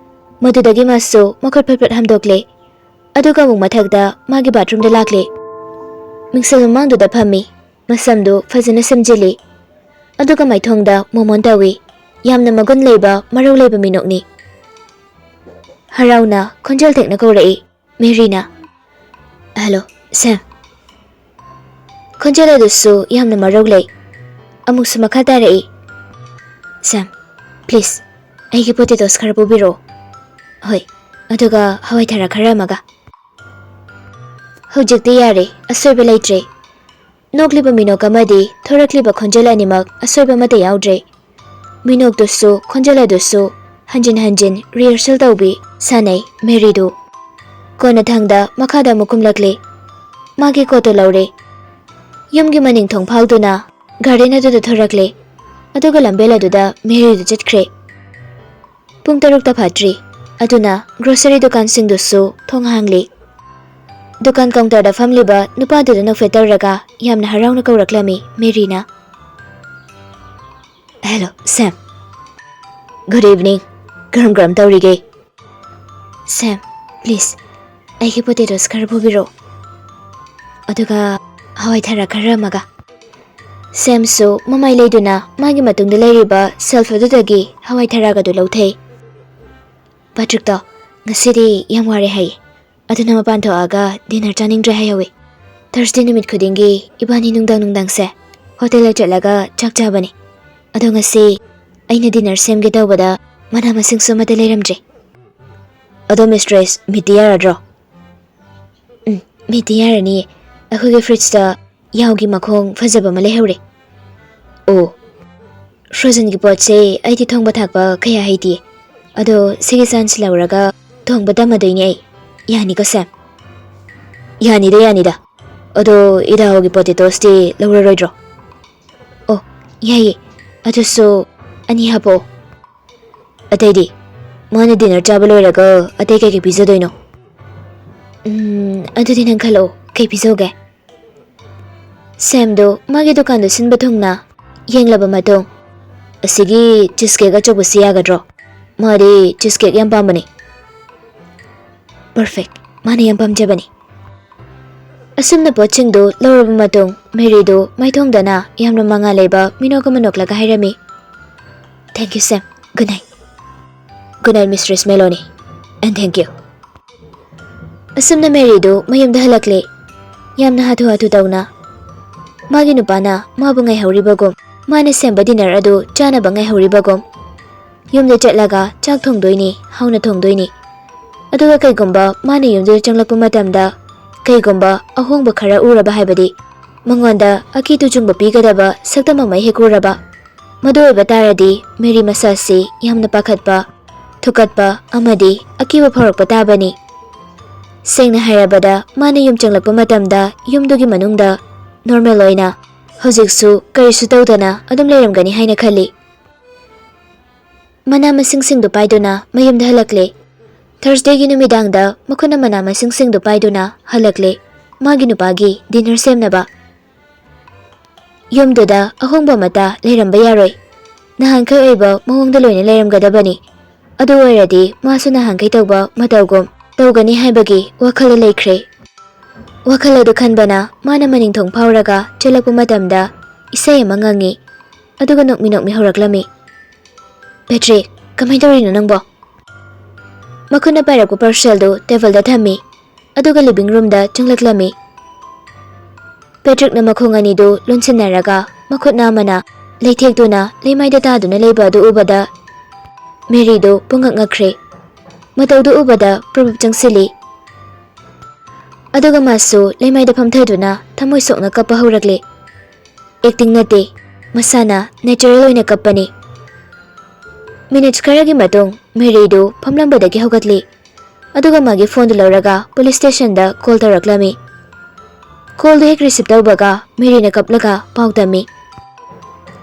ꯃꯗꯨꯗꯒꯤ ꯃꯥꯁꯨ ꯃꯈꯨꯠ ꯐꯠ ꯐꯠ ꯍꯥꯝꯗꯣꯛꯂꯦ꯫ ꯑꯗꯨꯒ ꯑꯃꯨꯛ ꯃꯊꯛꯇ ꯃꯥꯒꯤ ꯕꯥꯊꯔꯨꯝꯗ ꯂꯥꯛꯂꯦ꯫ ꯃꯤꯡꯁꯦꯜ ꯃꯃꯥꯡꯗꯨꯗ ꯐꯝꯃꯤ꯫ ꯃꯁꯝꯗꯨ ꯐꯖꯅ ꯁꯦꯝꯖꯤꯜꯂꯤ꯫ ꯑꯗꯨꯒ ꯃꯥꯏꯊꯣꯡꯗ ꯃꯣꯃꯣꯟ ꯇꯧꯏ꯫ ꯌꯥꯝꯅ ꯃꯒꯨꯟ ꯂꯩꯕ ꯃꯔꯧ ꯂꯩꯕ ꯃꯤꯅꯣꯛꯅꯤ꯫ ꯍꯔꯥꯎꯅ ꯈꯣꯟꯖꯦꯜ ꯊꯦꯛꯅ ꯀꯧꯔꯛꯏ ꯃꯦꯔꯤꯅ꯫ ꯍꯜꯂꯣ, ꯁꯦꯝ꯫ ꯈꯣꯟꯖꯦꯜ ꯑꯗꯨꯁꯨ ꯌꯥꯝꯅ ꯃꯔꯧ ꯂꯩ꯫ ꯑꯃꯨꯛꯁꯨ ꯃꯈꯥ ꯇꯥꯔꯛꯏ, ꯁꯦꯝ, ꯄ꯭ꯂꯤꯖ ꯑꯩꯒꯤ ꯄꯣꯇꯦꯇꯣꯁ ꯈꯔ ꯄꯨꯕꯤꯔꯛꯑꯣ꯫ ꯍꯣꯏ, ꯑꯗꯨꯒ ꯍꯋꯥꯏ ꯊꯔꯥꯛ ꯈꯔ ꯑꯃꯒ꯫ ꯍꯧꯖꯤꯛꯇꯤ ꯌꯥꯔꯦ, ꯑꯁꯣꯏꯕ ꯂꯩꯇ꯭ꯔꯦ꯫ ꯅꯣꯛꯂꯤꯕ ꯃꯤꯅꯣꯛ ꯑꯃꯗꯤ ꯊꯣꯔꯛꯂꯤꯕ ꯈꯣꯟꯖꯦꯜ ꯑꯅꯤꯃꯛ ꯑꯁꯣꯏꯕ ꯑꯃꯠꯇ ꯌꯥꯎꯗ꯭ꯔꯦ꯫ ꯃꯤꯅꯣꯛꯇꯨꯁꯨ ꯈꯣꯟꯖꯦꯜ ꯑꯗꯨꯁꯨ ꯍꯟꯖꯤꯟ ꯍꯟꯖꯤꯟ ꯔꯤꯍꯔꯁꯦꯜ ꯇꯧꯕꯤ ꯁꯥꯟꯅꯩ ꯃꯦꯔꯤꯗꯨ꯫ ꯀꯣꯟꯅꯊꯪꯗ ꯃꯈꯥꯗ ꯑꯃꯨꯛ ꯀꯨꯝꯂꯛꯂꯦ꯫ ꯃꯥꯒꯤ ꯀꯣꯠꯇꯨ ꯂꯧꯔꯦ꯫ ꯌꯨꯝꯒꯤ ꯃꯅꯤꯡ ꯊꯣꯡ ꯐꯥꯎꯗꯨꯅ ꯒꯥꯔꯗꯦꯟ ꯑꯗꯨꯗ ꯊꯣꯔꯛꯂꯦ꯫ ꯑꯗꯨꯒ ꯂꯝꯕꯦꯜ ꯑꯗꯨꯗ ꯃꯦꯔꯤꯗꯨ ꯆꯠꯈ꯭ꯔꯦ꯫ ꯄꯨꯡ 6ꯇ ꯐꯥꯠꯇ꯭ꯔꯤ꯫ ꯑꯗꯨꯅ ꯒ꯭ꯔꯣꯁꯔꯤ ꯗꯨꯀꯥꯟꯁꯤꯡꯗꯨꯁꯨ ꯊꯣꯡ ꯍꯥꯡꯂꯤ꯫ ꯗꯨꯀꯥꯟ ꯀꯥꯎꯟꯇꯔꯗ ꯐꯝꯂꯤꯕ ꯅꯨꯄꯥꯗꯨꯗ ꯅꯣꯛꯐꯦꯠ ꯇꯧꯔꯒ ꯌꯥꯝꯅ ꯍꯔꯥꯎꯅ ꯀꯧꯔꯛꯂꯝꯃꯤ ꯃꯦꯔꯤꯅ꯫ ꯍꯦꯂꯣ, ꯁꯦꯝ꯫ Good evening. ꯀꯔꯝ ꯇꯧꯔꯤꯒꯦ? ꯁꯦꯝ, ꯄ꯭ꯂꯤꯖ ꯑꯩꯒꯤ ꯄꯣꯇꯦꯇꯣꯁ ꯈꯔ ꯄꯨꯕꯤꯔꯛꯑꯣ꯫ ꯑꯗꯨꯒ ꯍꯋꯥꯏ ꯊꯔꯥꯛ ꯈꯔ ꯑꯃꯒ꯫ ꯁꯦꯝꯁꯨ ꯃꯃꯥꯏ ꯂꯩꯗꯨꯅ ꯃꯥꯒꯤ ꯃꯇꯨꯡꯗ ꯂꯩꯔꯤꯕ ꯁꯦꯜꯐ ꯑꯗꯨꯗꯒꯤ ꯍꯋꯥꯏ ꯊꯔꯥꯛ ꯑꯗꯨ ꯂꯧꯊꯩ꯫ ꯄꯥꯇ꯭ꯔꯤꯛꯇꯣ ꯉꯁꯤꯗꯤ ꯌꯥꯝ ꯋꯥꯔꯦ ꯍꯥꯏꯌꯦ꯫ ꯑꯗꯨꯅ ꯃꯄꯥꯟ ꯊꯣꯛꯑꯒ ꯗꯤꯅꯔ ꯆꯥꯅꯤꯡꯗ꯭ꯔꯦ ꯍꯥꯏꯍꯧꯋꯤ꯫ ꯊꯔꯁꯗꯦ ꯅꯨꯃꯤꯠ ꯈꯨꯗꯤꯡꯒꯤ ꯏꯕꯥꯅꯤ ꯅꯨꯡꯗꯥꯡꯁꯦ ꯍꯣꯇꯦꯜꯗ ꯆꯠꯂꯒ ꯆꯥꯛ ꯆꯥꯕꯅꯤ꯫ ꯑꯗꯣ ꯉꯁꯤ ꯑꯩꯅ ꯗꯤꯅꯔ ꯁꯦꯝꯒꯦ ꯇꯧꯕꯗ ꯃꯅꯥ ꯃꯁꯤꯡꯁꯨ ꯑꯃꯠꯇ ꯂꯩꯔꯝꯗ꯭ꯔꯦ꯫ ꯑꯗꯣ ꯃꯤꯁꯇ꯭ꯔꯦꯁ, ꯃꯤꯠꯇꯤ ꯌꯥꯔꯗ꯭ꯔꯣ? ꯃꯤꯠꯇꯤ ꯌꯥꯔꯅꯤꯌꯦ꯫ ꯑꯩꯈꯣꯏꯒꯤ ꯐ꯭ꯔꯤꯖꯇ ꯌꯥꯎꯒꯤ ꯃꯈꯣꯡ ꯐꯖꯕ ꯑꯃ ꯂꯩꯍꯧꯔꯦ꯫ ꯑꯣ, ꯐ꯭ꯔꯣꯖꯟꯒꯤ ꯄꯣꯠꯁꯦ ꯑꯩꯗꯤ ꯊꯣꯡꯕ ꯊꯥꯛꯄ ꯀꯌꯥ ꯍꯩꯇꯤꯌꯦ꯫ ꯑꯗꯣ ꯁꯤꯒꯤ ꯆꯥꯟꯁ ꯂꯧꯔꯒ ꯊꯣꯡꯕ ꯇꯝꯃꯗꯣꯏꯅꯦ ꯑꯩ꯫ ꯌꯥꯅꯤꯀꯣ ꯁꯦꯝ? ꯌꯥꯅꯤꯗ꯫ ꯑꯗꯣ ꯏꯗꯥꯎꯒꯤ ꯄꯣꯇꯦꯇꯣꯁꯇꯤ ꯂꯧꯔꯔꯣꯏꯗ꯭ꯔꯣ? ꯑꯣ, ꯌꯥꯏꯌꯦ꯫ ꯑꯗꯨꯁꯨ 2 ꯍꯥꯞꯄꯛꯑꯣ꯫ ꯑꯇꯩꯗꯤ? ꯃꯥꯅ ꯗꯤꯅꯔ ꯆꯥꯕ ꯂꯣꯏꯔꯒ ꯑꯇꯩ ꯀꯩ ꯄꯤꯖꯗꯣꯏꯅꯣ? ꯑꯗꯨꯗꯤ ꯅꯪ ꯈꯜꯂꯛꯑꯣ, ꯀꯩ ꯄꯤꯖꯧꯒꯦ? ꯁꯦꯝꯗꯣ ꯃꯥꯒꯤ ꯗꯨꯀꯥꯟꯗ ꯁꯤꯟꯕ ꯊꯨꯡꯅ ꯌꯦꯡꯂꯕ ꯃꯇꯨꯡ ꯑꯁꯤꯒꯤ ꯆꯤꯁꯀꯦꯛ ꯑꯆꯧꯕꯁꯤ ꯌꯥꯒꯗ꯭ꯔꯣ? ꯃꯥꯗꯤ ꯆꯤꯁꯀꯦꯛ ꯌꯥꯝ ꯄꯥꯝꯕꯅꯤ꯫ ꯄꯔꯐꯦꯛ, ꯃꯥꯅ ꯌꯥꯝ ꯄꯥꯝꯖꯕꯅꯤ꯫ ꯑꯁꯨꯝꯅ ꯄꯣꯠꯁꯤꯡꯗꯨ ꯂꯧꯔꯕ ꯃꯇꯨꯡ ꯃꯦꯔꯤꯗꯨ ꯃꯥꯏꯊꯣꯡꯗꯅ ꯌꯥꯝꯅ ꯃꯉꯥꯜ ꯂꯩꯕ ꯃꯤꯅꯣꯛ ꯑꯃ ꯅꯣꯛꯂꯒ ꯍꯥꯏꯔꯝꯃꯤ, thank you Sam, good night. Good night mistress Melony, and thank you. ꯑꯁꯨꯝꯅ ꯃꯦꯔꯤꯗꯨ ꯃꯌꯨꯝꯗ ꯍꯜꯂꯛꯂꯦ, ꯌꯥꯝꯅ ꯍꯥꯊꯨ ꯍꯥꯊꯨ ꯇꯧꯅ꯫ ꯃꯥꯒꯤ ꯅꯨꯄꯥꯅ ꯃꯥꯕꯨ ꯉꯥꯏꯍꯧꯔꯤꯕꯒꯨꯝ, ꯃꯥꯅ ꯁꯦꯝꯕ ꯗꯤꯅꯔ ꯑꯗꯨ ꯆꯥꯅꯕ ꯉꯥꯏꯍꯧꯔꯤꯕꯒꯨꯝ꯫ ꯌꯨꯝꯗ ꯆꯠꯂꯒ ꯆꯥꯛ ꯊꯣꯡꯗꯣꯏꯅꯤ, ꯍꯥꯎꯅ ꯊꯣꯡꯗꯣꯏꯅꯤ꯫ ꯑꯗꯨꯒ ꯀꯩꯒꯨꯝꯕ ꯃꯥꯅ ꯌꯨꯝꯗꯨꯗ ꯆꯪꯂꯛꯄ ꯃꯇꯝꯗ ꯀꯩꯒꯨꯝꯕ ꯑꯍꯣꯡꯕ ꯈꯔ ꯎꯔꯕ ꯍꯥꯏꯕꯗꯤ ꯃꯉꯣꯟꯗ ꯑꯀꯤ ꯇꯨꯖꯨꯡꯕ ꯄꯤꯒꯗꯕ ꯁꯛꯇꯝ ꯑꯃ ꯍꯦꯛ ꯎꯔꯕ, ꯃꯗꯨ ꯑꯣꯏꯕ ꯇꯥꯔꯗꯤ ꯃꯦꯔꯤ ꯃꯁꯥꯁꯤ ꯌꯥꯝꯅ ꯄꯥꯈꯠꯄ, ꯊꯨꯀꯠꯄ ꯑꯃꯗꯤ ꯑꯀꯤꯕ ꯐꯥꯎꯔꯛꯄ ꯇꯥꯕꯅꯤ꯫ ꯁꯦꯡꯅ ꯍꯥꯏꯔꯕꯗ ꯃꯥꯅ ꯌꯨꯝ ꯆꯪꯂꯛꯄ ꯃꯇꯝꯗ ꯌꯨꯝꯗꯨꯒꯤ ꯃꯅꯨꯡꯗ ꯅꯣꯔꯃꯦꯜ ꯑꯣꯏꯅ ꯍꯧꯖꯤꯛꯁꯨ ꯀꯔꯤꯁꯨ ꯇꯧꯗꯅ ꯑꯗꯨꯝ ꯂꯩꯔꯝꯒꯅꯤ ꯍꯥꯏꯅ ꯈꯜꯂꯤ꯫ ꯃꯅꯥ ꯃꯁꯤꯡꯁꯤꯡꯗꯨ ꯄꯥꯏꯗꯨꯅ ꯃꯌꯨꯝꯗ ꯍꯜꯂꯛꯂꯦ꯫ ꯊꯔꯁꯗꯦꯒꯤ ꯅꯨꯃꯤꯗꯥꯡꯗ ꯃꯈꯣꯏꯅ ꯃꯅꯥ ꯃꯁꯤꯡꯁꯤꯡꯗꯨ ꯄꯥꯏꯗꯨꯅ ꯍꯜꯂꯛꯂꯦ ꯃꯥꯒꯤ ꯅꯨꯄꯥꯒꯤ ꯗꯤꯅꯔ ꯁꯦꯝꯅꯕ꯫ ꯌꯨꯝꯗꯨꯗ ꯑꯍꯣꯡꯕ ꯑꯃꯠꯇ ꯂꯩꯔꯝꯕ ꯌꯥꯔꯣꯏ, ꯅꯍꯥꯟꯈꯩ ꯑꯣꯏꯕ ꯃꯑꯣꯡꯗ ꯂꯣꯏꯅ ꯂꯩꯔꯝꯒꯗꯕꯅꯤ꯫ ꯑꯗꯨ ꯑꯣꯏꯔꯗꯤ ꯃꯥꯁꯨ ꯅꯍꯥꯟꯈꯩ ꯇꯧꯕ ꯃꯇꯧꯒꯨꯝ ꯇꯧꯒꯅꯤ ꯍꯥꯏꯕꯒꯤ ꯋꯥꯈꯜꯗ ꯂꯩꯈ꯭ꯔꯦ꯫ ꯋꯥꯈꯜ ꯑꯗꯨ ꯈꯟꯕꯅ ꯃꯥꯅ ꯃꯅꯤꯡꯊꯣꯡ ꯐꯥꯎꯔꯒ ꯆꯠꯂꯛꯄ ꯃꯇꯝꯗ ꯏꯁꯩ ꯑꯃ ꯉꯪꯉꯤ, ꯑꯗꯨꯒ ꯅꯣꯛꯃꯤ ꯍꯧꯔꯛꯂꯝꯃꯤ꯫ ꯄꯦꯇ꯭ꯔꯤꯛ, ꯀꯃꯥꯏꯅ ꯇꯧꯔꯤꯅꯣ ꯅꯪꯕꯣ? ꯃꯈꯨꯠꯅ ꯄꯥꯏꯔꯛꯄ ꯄꯥꯔꯁꯦꯜꯗꯨ ꯇꯦꯕꯜꯗ ꯊꯝꯃꯤ, ꯑꯗꯨꯒ ꯂꯤꯚꯤꯡ ꯔꯨꯝꯗ ꯆꯪꯂꯛꯂꯝꯃꯤ꯫ ꯄꯦꯇ꯭ꯔꯤꯛꯅ ꯃꯈꯣꯡ ꯑꯅꯤꯗꯨ ꯂꯣꯟꯁꯤꯟꯅꯔꯒ ꯃꯈꯨꯠꯅ ꯑꯃꯅ ꯂꯩꯊꯦꯛꯇꯨꯅ ꯂꯩꯃꯥꯏꯗ ꯇꯥꯗꯨꯅ ꯂꯩꯕ ꯑꯗꯨ ꯎꯕꯗ ꯃꯦꯔꯤꯗꯨ ꯄꯨꯡꯉꯛ ꯉꯛꯈ꯭ꯔꯦ꯫ ꯃꯇꯧꯗꯨ ꯎꯕꯗ ꯄ꯭ꯔꯣꯕꯞ ꯆꯪꯁꯤꯜꯂꯤ꯫ ꯑꯗꯨꯒ ꯃꯥꯁꯨ ꯂꯩꯃꯥꯏꯗ ꯐꯝꯊꯗꯨꯅ ꯊꯃꯣꯏ ꯁꯣꯛꯅ ꯀꯞꯄ ꯍꯧꯔꯛꯂꯦ꯫ ꯑꯦꯛꯇꯤꯡ ꯅꯠꯇꯦ, ꯃꯁꯥꯅ ꯅꯦꯆꯔꯦꯜ ꯑꯣꯏꯅ ꯀꯞꯄꯅꯤ꯫ ꯃꯤꯅꯤꯠꯁ ꯈꯔꯒꯤ ꯃꯇꯨꯡ ꯃꯦꯔꯤꯗꯨ ꯐꯝꯂꯝꯕꯗꯒꯤ ꯍꯧꯒꯠꯂꯤ, ꯑꯗꯨꯒ ꯃꯥꯒꯤ ꯐꯣꯟꯗꯨ ꯂꯧꯔꯒ ꯄꯨꯂꯤꯁ ꯁ꯭ꯇꯦꯁꯟꯗ ꯀꯣꯜ ꯇꯧꯔꯛꯂꯝꯃꯤ꯫ ꯀꯣꯜꯗꯨ ꯍꯦꯛ ꯔꯤꯁꯤꯞ ꯇꯧꯕꯒ ꯃꯦꯔꯤꯅ ꯀꯞꯂꯒ ꯄꯥꯎ ꯇꯝꯃꯤ,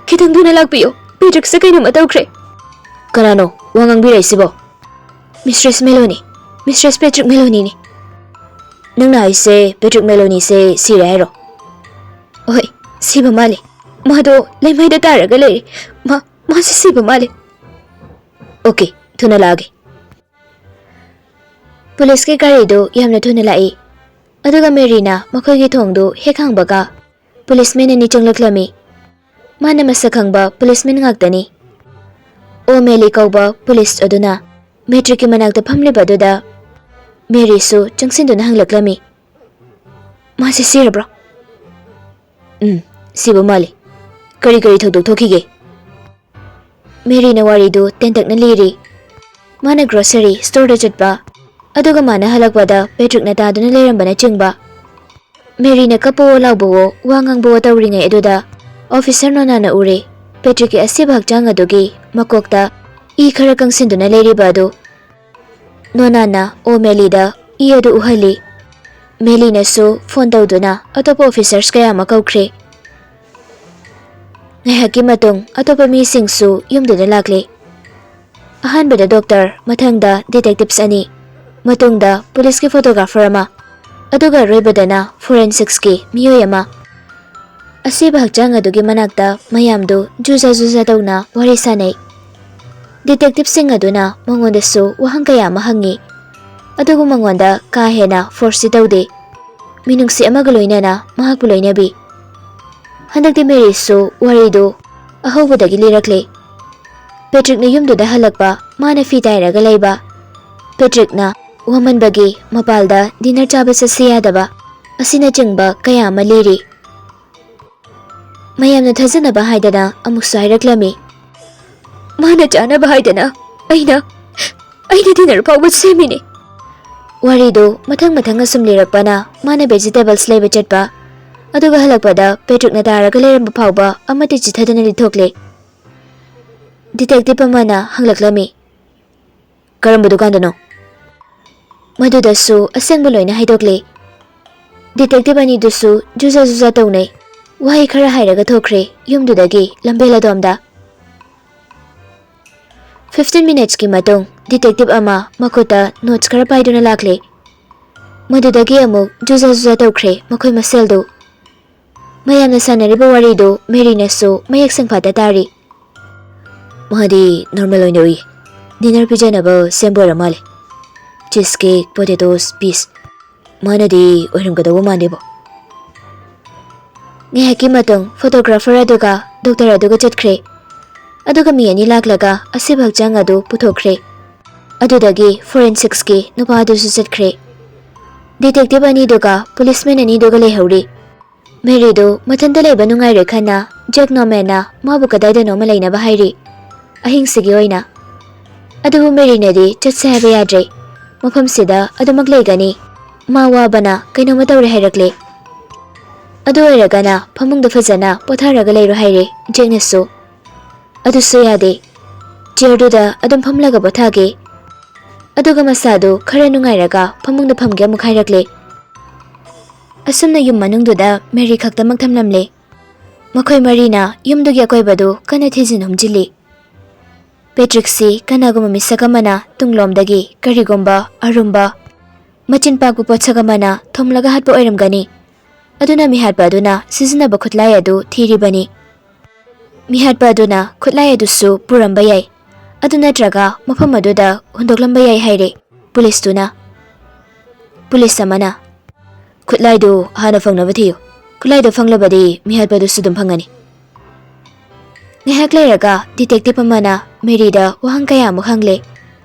ꯈꯤꯇꯪ ꯊꯨꯅ ꯂꯥꯛꯄꯤꯌꯨ, ꯄꯦꯇ꯭ꯔꯤꯛꯁꯦ ꯀꯩꯅꯣꯝꯃ ꯇꯧꯈ꯭ꯔꯦ꯫ ꯀꯅꯥꯅꯣ ꯋꯥ ꯉꯥꯡꯕꯤꯔꯛꯏꯁꯤꯕꯣ? Mistress ꯃꯦꯂꯣꯅꯤ, mistress ꯄꯦꯇ꯭ꯔꯤꯛ ꯃꯦꯂꯣꯅꯤꯅꯤ꯫ ꯅꯪꯅ ꯍꯥꯏꯁꯦ ꯄꯦꯇ꯭ꯔꯤꯛ ꯃꯦꯂꯣꯅꯤꯁꯦ ꯁꯤꯔꯦ ꯍꯥꯏꯔꯣ? ꯍꯣꯏ, ꯁꯤꯕ ꯃꯥꯜꯂꯤ꯫ ꯃꯥꯗꯣ ꯂꯩꯃꯥꯏꯗ ꯇꯥꯔꯒ ꯂꯩꯔꯦ, ꯃꯥꯁꯦ ꯁꯤꯕ ꯃꯥꯜꯂꯤ꯫ ꯑꯣꯀꯦ, ꯊꯨꯅ ꯂꯥꯛꯑꯒꯦ꯫ ꯄꯨꯂꯤꯁꯀꯤ ꯒꯥꯔꯤꯗꯨ ꯌꯥꯝꯅ ꯊꯨꯅ ꯂꯥꯛꯏ, ꯑꯗꯨꯒ ꯃꯦꯔꯤꯅ ꯃꯈꯣꯏꯒꯤ ꯊꯣꯡꯗꯨ ꯍꯦꯛ ꯍꯥꯡꯕꯒ ꯄꯨꯂꯤꯁꯃꯦꯟ ꯑꯅꯤ ꯆꯪꯂꯛꯂꯝꯃꯤ꯫ ꯃꯥꯅ ꯃꯁꯛ ꯈꯪꯕ ꯄꯨꯂꯤꯁꯃꯦꯟ ꯉꯥꯛꯇꯅꯤ꯫ ꯑꯣꯃꯦꯂꯤ ꯀꯧꯕ ꯄꯨꯂꯤꯁ ꯑꯗꯨꯅ ꯄꯦꯇ꯭ꯔꯤꯛꯀꯤ ꯃꯅꯥꯛꯇ ꯐꯝꯂꯤꯕꯗꯨꯗ ꯃꯦꯔꯤꯁꯨ ꯆꯪꯁꯤꯟꯗꯨꯅ ꯍꯪꯂꯛꯂꯝꯃꯤ, ꯃꯥꯁꯦ ꯁꯤꯔꯕ꯭ꯔꯣ? ꯁꯤꯕ ꯃꯥꯜꯂꯤ꯫ ꯀꯔꯤ ꯊꯧꯗꯣꯛ ꯊꯣꯛꯈꯤꯒꯦ? ꯃꯦꯔꯤꯅ ꯋꯥꯔꯤꯗꯨ ꯇꯦꯟꯇꯛꯅ ꯂꯤꯔꯤ꯫ ꯃꯥꯅ ꯒ꯭ꯔꯣꯁꯔꯤ ꯁ꯭ꯇꯣꯔꯗ ꯆꯠꯄ, ꯑꯗꯨꯒ ꯃꯥꯅ ꯍꯜꯂꯛꯄꯗ ꯄꯦꯇ꯭ꯔꯤꯛꯅ ꯇꯥꯗꯨꯅ ꯂꯩꯔꯝꯕꯅꯆꯤꯡꯕ꯫ ꯃꯦꯔꯤꯅ ꯀꯞꯄꯋꯣ ꯂꯥꯎꯕꯋꯣ ꯋꯥ ꯉꯥꯡꯕꯋꯣ ꯇꯧꯔꯤꯉꯩ ꯑꯗꯨꯗ ꯑꯣꯐꯤꯁꯔ ꯅꯣꯅꯥꯅ ꯎꯔꯦ ꯄꯦꯇ꯭ꯔꯤꯛꯀꯤ ꯑꯁꯤꯕ ꯍꯛꯆꯥꯡ ꯑꯗꯨꯒꯤ ꯃꯀꯣꯛꯇ ꯏ ꯈꯔ ꯀꯪꯁꯤꯟꯗꯨꯅ ꯂꯩꯔꯤꯕ ꯑꯗꯨ꯫ ꯅꯣꯅꯥꯅ ꯑꯣꯃꯦꯂꯤꯗ ꯏ ꯑꯗꯨ ꯎꯍꯜꯂꯤ꯫ ꯃꯦꯂꯤꯅꯁꯨ ꯐꯣꯟ ꯇꯧꯗꯨꯅ ꯑꯇꯣꯞꯄ ꯑꯣꯐꯤꯁꯔꯁ ꯀꯌꯥ ꯑꯃ ꯀꯧꯈ꯭ꯔꯦ꯫ ꯉꯥꯏꯍꯥꯛꯀꯤ ꯃꯇꯨꯡ ꯑꯇꯣꯞꯄ ꯃꯤꯁꯤꯡꯁꯨ ꯌꯨꯝꯗꯨꯗ ꯂꯥꯛꯂꯦ꯫ ꯑꯍꯥꯟꯕꯗ ꯗꯣꯛꯇꯔ, ꯃꯊꯪꯗ ꯗꯤꯇꯦꯛꯇꯤꯚꯁ ꯑꯅꯤ, ꯃꯇꯨꯡꯗ ꯄꯨꯂꯤꯁꯀꯤ ꯐꯣꯇꯣꯒ꯭ꯔꯥꯐꯔ ꯑꯃ, ꯑꯗꯨꯒ ꯑꯔꯣꯏꯕꯗꯅ ꯐꯣꯔꯦꯟꯁꯤꯛꯁꯀꯤ ꯃꯤꯑꯣꯏ ꯑꯃ꯫ ꯑꯁꯤꯕ ꯍꯛꯆꯥꯡ ꯑꯗꯨꯒꯤ ꯃꯅꯥꯛꯇ ꯃꯌꯥꯝꯗꯨ ꯖꯨꯖꯥ ꯇꯧꯅ ꯋꯥꯔꯤ ꯁꯥꯅꯩ꯫ ꯗꯤꯇꯦꯛꯇꯤꯚꯁꯤꯡ ꯑꯗꯨꯅ ꯃꯉꯣꯟꯗꯁꯨ ꯋꯥꯍꯪ ꯀꯌꯥ ꯑꯃ ꯍꯪꯉꯤ, ꯑꯗꯨꯕꯨ ꯃꯉꯣꯟꯗ ꯀꯥ ꯍꯦꯟꯅ ꯐꯣꯔꯁꯇꯤ ꯇꯧꯗꯦ, ꯃꯤꯅꯨꯡꯁꯤ ꯑꯃꯒ ꯂꯣꯏꯅꯅ ꯃꯍꯥꯛꯄꯨ ꯂꯣꯏꯅꯕꯤ꯫ ꯍꯟꯗꯛꯇꯤ ꯃꯦꯔꯤꯁꯨ ꯋꯥꯔꯤꯗꯨ ꯑꯍꯧꯕꯗꯒꯤ ꯂꯤꯔꯛꯂꯦ꯫ ꯄꯦꯇ꯭ꯔꯤꯛꯅ ꯌꯨꯝꯗꯨꯗ ꯍꯜꯂꯛꯄ, ꯃꯥꯅ ꯐꯤ ꯇꯥꯏꯔꯒ ꯂꯩꯕ, ꯄꯦꯇ꯭ꯔꯤꯛꯅ ꯋꯥꯃꯟꯕꯒꯤ ꯃꯄꯥꯜꯗ ꯗꯤꯅꯔ ꯆꯥꯕ ꯆꯠꯁꯤ ꯌꯥꯗꯕ, ꯑꯁꯤꯅꯆꯤꯡꯕ ꯀꯌꯥ ꯑꯃ ꯂꯤꯔꯤ꯫ ꯃꯌꯥꯝꯅ ꯊꯥꯖꯅꯕ ꯍꯥꯏꯗꯅ ꯑꯃꯨꯛꯁꯨ ꯍꯥꯏꯔꯛꯂꯝꯃꯤ, ꯃꯥꯅ ꯆꯥꯅꯕ ꯍꯥꯏꯗꯅ ꯑꯩꯅ ꯗꯤꯅꯔ ꯐꯥꯎꯕ ꯁꯦꯝꯃꯤꯅꯤ꯫ ꯋꯥꯔꯤꯗꯨ ꯃꯊꯪ ꯑꯁꯨꯝ ꯂꯤꯔꯛꯄꯅ ꯃꯥꯅ ꯚꯦꯖꯤꯇꯦꯕꯜꯁ ꯂꯩꯕ ꯆꯠꯄ, ꯑꯗꯨꯒ ꯍꯜꯂꯛꯄꯗ ꯄꯦꯇ꯭ꯔꯤꯛꯅ ꯇꯥꯔꯒ ꯂꯩꯔꯝꯕ ꯐꯥꯎꯕ ꯑꯃꯠꯇ ꯆꯤꯠꯊꯗꯅ ꯂꯤꯊꯣꯛꯂꯦ꯫ ꯗꯤꯇꯦꯛꯇꯤꯚ ꯑꯃꯅ ꯍꯪꯂꯛꯂꯝꯃꯤ, ꯀꯔꯝꯕ ꯗꯨꯀꯥꯟꯗꯅꯣ? ꯃꯗꯨꯗꯁꯨ ꯑꯁꯦꯡꯕ ꯂꯣꯏꯅ ꯍꯥꯏꯗꯣꯛꯂꯦ꯫ ꯗꯤꯇꯦꯛꯇꯤꯚ ꯑꯅꯤꯗꯨꯁꯨ ꯖꯨꯖꯥ ꯇꯧꯅꯩ, ꯋꯥꯍꯩ ꯈꯔ ꯍꯥꯏꯔꯒ ꯊꯣꯛꯈ꯭ꯔꯦ ꯌꯨꯝꯗꯨꯗꯒꯤ ꯂꯝꯕꯦꯜ ꯑꯗꯣꯝꯗ꯫ 15 ꯃꯤꯅꯤꯠꯁꯀꯤ ꯃꯇꯨꯡ ꯗꯤꯇꯦꯛꯇꯤꯚ ꯑꯃ ꯃꯈꯨꯠꯇ ꯅꯣꯠꯁ ꯈꯔ ꯄꯥꯏꯗꯨꯅ ꯂꯥꯛꯂꯦ꯫ ꯃꯗꯨꯗꯒꯤ ꯑꯃꯨꯛ ꯖꯨꯖꯥ ꯇꯧꯈ꯭ꯔꯦ ꯃꯈꯣꯏ ꯃꯁꯦꯜꯗꯨ꯫ ꯃꯌꯥꯝꯅ ꯁꯥꯟꯅꯔꯤꯕ ꯋꯥꯔꯤꯗꯨ ꯃꯦꯔꯤꯅꯁꯨ ꯃꯌꯦꯛ ꯁꯦꯡꯐꯥꯠꯇ ꯇꯥꯔꯤ꯫ ꯃꯥꯗꯤ ꯅꯣꯔꯃꯦꯜ ꯑꯣꯏꯅ ꯎꯏ꯫ ꯗꯤꯅꯔ ꯄꯤꯖꯅꯕ ꯁꯦꯝꯕ ꯑꯣꯏꯔ ꯃꯥꯜꯂꯦ꯫ ꯆꯤꯁ ꯀꯦꯛ, ꯄꯣꯇꯦꯇꯣꯁ, ꯄꯤꯁ꯫ ꯃꯥꯅꯗꯤ ꯑꯣꯏꯔꯝꯒꯗꯧꯕ ꯃꯥꯟꯗꯦꯕꯣ꯫ ꯉꯥꯏꯍꯥꯛꯀꯤ ꯃꯇꯨꯡ ꯐꯣꯇꯣꯒ꯭ꯔꯥꯐꯔ ꯑꯗꯨꯒ ꯗꯣꯛꯇꯔ ꯑꯗꯨꯒ ꯆꯠꯈ꯭ꯔꯦ꯫ ꯑꯗꯨꯒ ꯃꯤ ꯑꯅꯤ ꯂꯥꯛꯂꯒ ꯑꯁꯤꯕ ꯍꯛꯆꯥꯡ ꯑꯗꯨ ꯄꯨꯊꯣꯛꯈ꯭ꯔꯦ꯫ ꯑꯗꯨꯗꯒꯤ ꯐꯣꯔꯦꯟꯁꯤꯛꯁꯀꯤ ꯅꯨꯄꯥ ꯑꯗꯨꯁꯨ ꯆꯠꯈ꯭ꯔꯦ꯫ ꯗꯤꯇꯦꯛꯇꯤꯚ ꯑꯅꯤꯗꯨꯒ ꯄꯨꯂꯤꯁꯃꯦꯟ ꯑꯅꯤꯗꯨꯒ ꯂꯩꯍꯧꯔꯤ꯫ ꯃꯦꯔꯤꯗꯨ ꯃꯊꯟꯇ ꯂꯩꯕ ꯅꯨꯡꯉꯥꯏꯔꯦ ꯈꯟꯅ ꯖꯦꯛ ꯅꯣꯔꯃꯦꯟꯅ ꯃꯥꯕꯨ ꯀꯗꯥꯏꯗꯅꯣꯃ ꯂꯩꯅꯕ ꯍꯥꯏꯔꯤ, ꯑꯍꯤꯡꯁꯤꯒꯤ ꯑꯣꯏꯅ꯫ ꯑꯗꯨꯕꯨ ꯃꯦꯔꯤꯅꯗꯤ ꯆꯠꯁꯦ ꯍꯥꯏꯕ ꯌꯥꯗ꯭ꯔꯦ꯫ ꯃꯐꯝꯁꯤꯗ ꯑꯗꯨꯃꯛ ꯂꯩꯒꯅꯤ, ꯃꯥ ꯋꯥꯕꯅ ꯀꯩꯅꯣꯝꯃ ꯇꯧꯔꯦ ꯍꯥꯏꯔꯛꯂꯦ꯫ ꯑꯗꯨ ꯑꯣꯏꯔꯒꯅ ꯐꯃꯨꯡꯗ ꯐꯖꯅ ꯄꯣꯊꯥꯔꯒ ꯂꯩꯔꯣ ꯍꯥꯏꯔꯦ ꯖꯦꯛꯅꯁꯨ꯫ ꯑꯗꯨꯁꯨ ꯌꯥꯗꯦ꯫ ꯆꯤꯌꯔꯗꯨꯗ ꯑꯗꯨꯝ ꯐꯝꯂꯒ ꯄꯣꯊꯥꯒꯦ꯫ ꯑꯗꯨꯒ ꯃꯁꯥꯗꯨ ꯈꯔ ꯅꯨꯡꯉꯥꯏꯔꯒ ꯐꯃꯨꯡꯗ ꯐꯝꯒꯦ ꯑꯃꯨꯛ ꯍꯥꯏꯔꯛꯂꯦ꯫ ꯑꯁꯨꯝꯅ ꯌꯨꯝ ꯃꯅꯨꯡꯗꯨꯗ ꯃꯦꯔꯤ ꯈꯛꯇꯃꯛ ꯊꯝꯂꯝꯂꯦ꯫ ꯃꯈꯣꯏ ꯃꯔꯤꯅ ꯌꯨꯝꯗꯨꯒꯤ ꯑꯀꯣꯏꯕꯗꯨ ꯀꯟꯅ ꯊꯤꯖꯤꯟ ꯍꯨꯝꯖꯤꯜꯂꯤ꯫ ꯄꯦꯇ꯭ꯔꯤꯛꯁꯤ ꯀꯅꯥꯒꯨꯝꯕ ꯃꯤꯁꯛ ꯑꯃꯅ ꯇꯨꯡꯂꯣꯝꯗꯒꯤ ꯀꯔꯤꯒꯨꯝꯕ ꯑꯔꯨꯝꯕ ꯃꯆꯤꯟ ꯄꯥꯛꯄ ꯄꯣꯠꯁꯛ ꯑꯃꯅ ꯊꯣꯝꯂꯒ ꯍꯥꯠꯄ ꯑꯣꯏꯔꯝꯒꯅꯤ꯫ ꯑꯗꯨꯅ ꯃꯤꯍꯥꯠꯄ ꯑꯗꯨꯅ ꯁꯤꯖꯤꯟꯅꯕ ꯈꯨꯠꯂꯥꯏ ꯑꯗꯨ ꯊꯤꯔꯤꯕꯅꯤ꯫ ꯃꯤꯍꯥꯠꯄ ꯑꯗꯨꯅ ꯈꯨꯠꯂꯥꯏ ꯑꯗꯨꯁꯨ ꯄꯨꯔꯝꯕ ꯌꯥꯏ, ꯑꯗꯨ ꯅꯠꯇ꯭ꯔꯒ ꯃꯐꯝ ꯑꯗꯨꯗ ꯍꯨꯟꯗꯣꯛꯂꯝꯕ ꯌꯥꯏ ꯍꯥꯏꯔꯦ ꯄꯨꯂꯤꯁꯇꯨꯅ꯫ ꯄꯨꯂꯤꯁ ꯑꯃꯅ, ꯈꯨꯠꯂꯥꯏꯗꯨ ꯍꯥꯟꯅ ꯐꯪꯅꯕ ꯊꯤꯌꯨ꯫ ꯈꯨꯠꯂꯥꯏꯗꯨ ꯐꯪꯂꯕꯗꯤ ꯃꯤꯍꯥꯠꯄꯗꯨꯁꯨ ꯑꯗꯨꯝ ꯐꯪꯒꯅꯤ꯫ ꯉꯥꯏꯍꯥꯛ ꯂꯩꯔꯒ ꯗꯤꯇꯦꯛꯇꯤꯚ ꯑꯃꯅ ꯃꯦꯔꯤꯗ ꯋꯥꯍꯪ ꯀꯌꯥꯃꯨꯛ ꯍꯪꯂꯦ꯫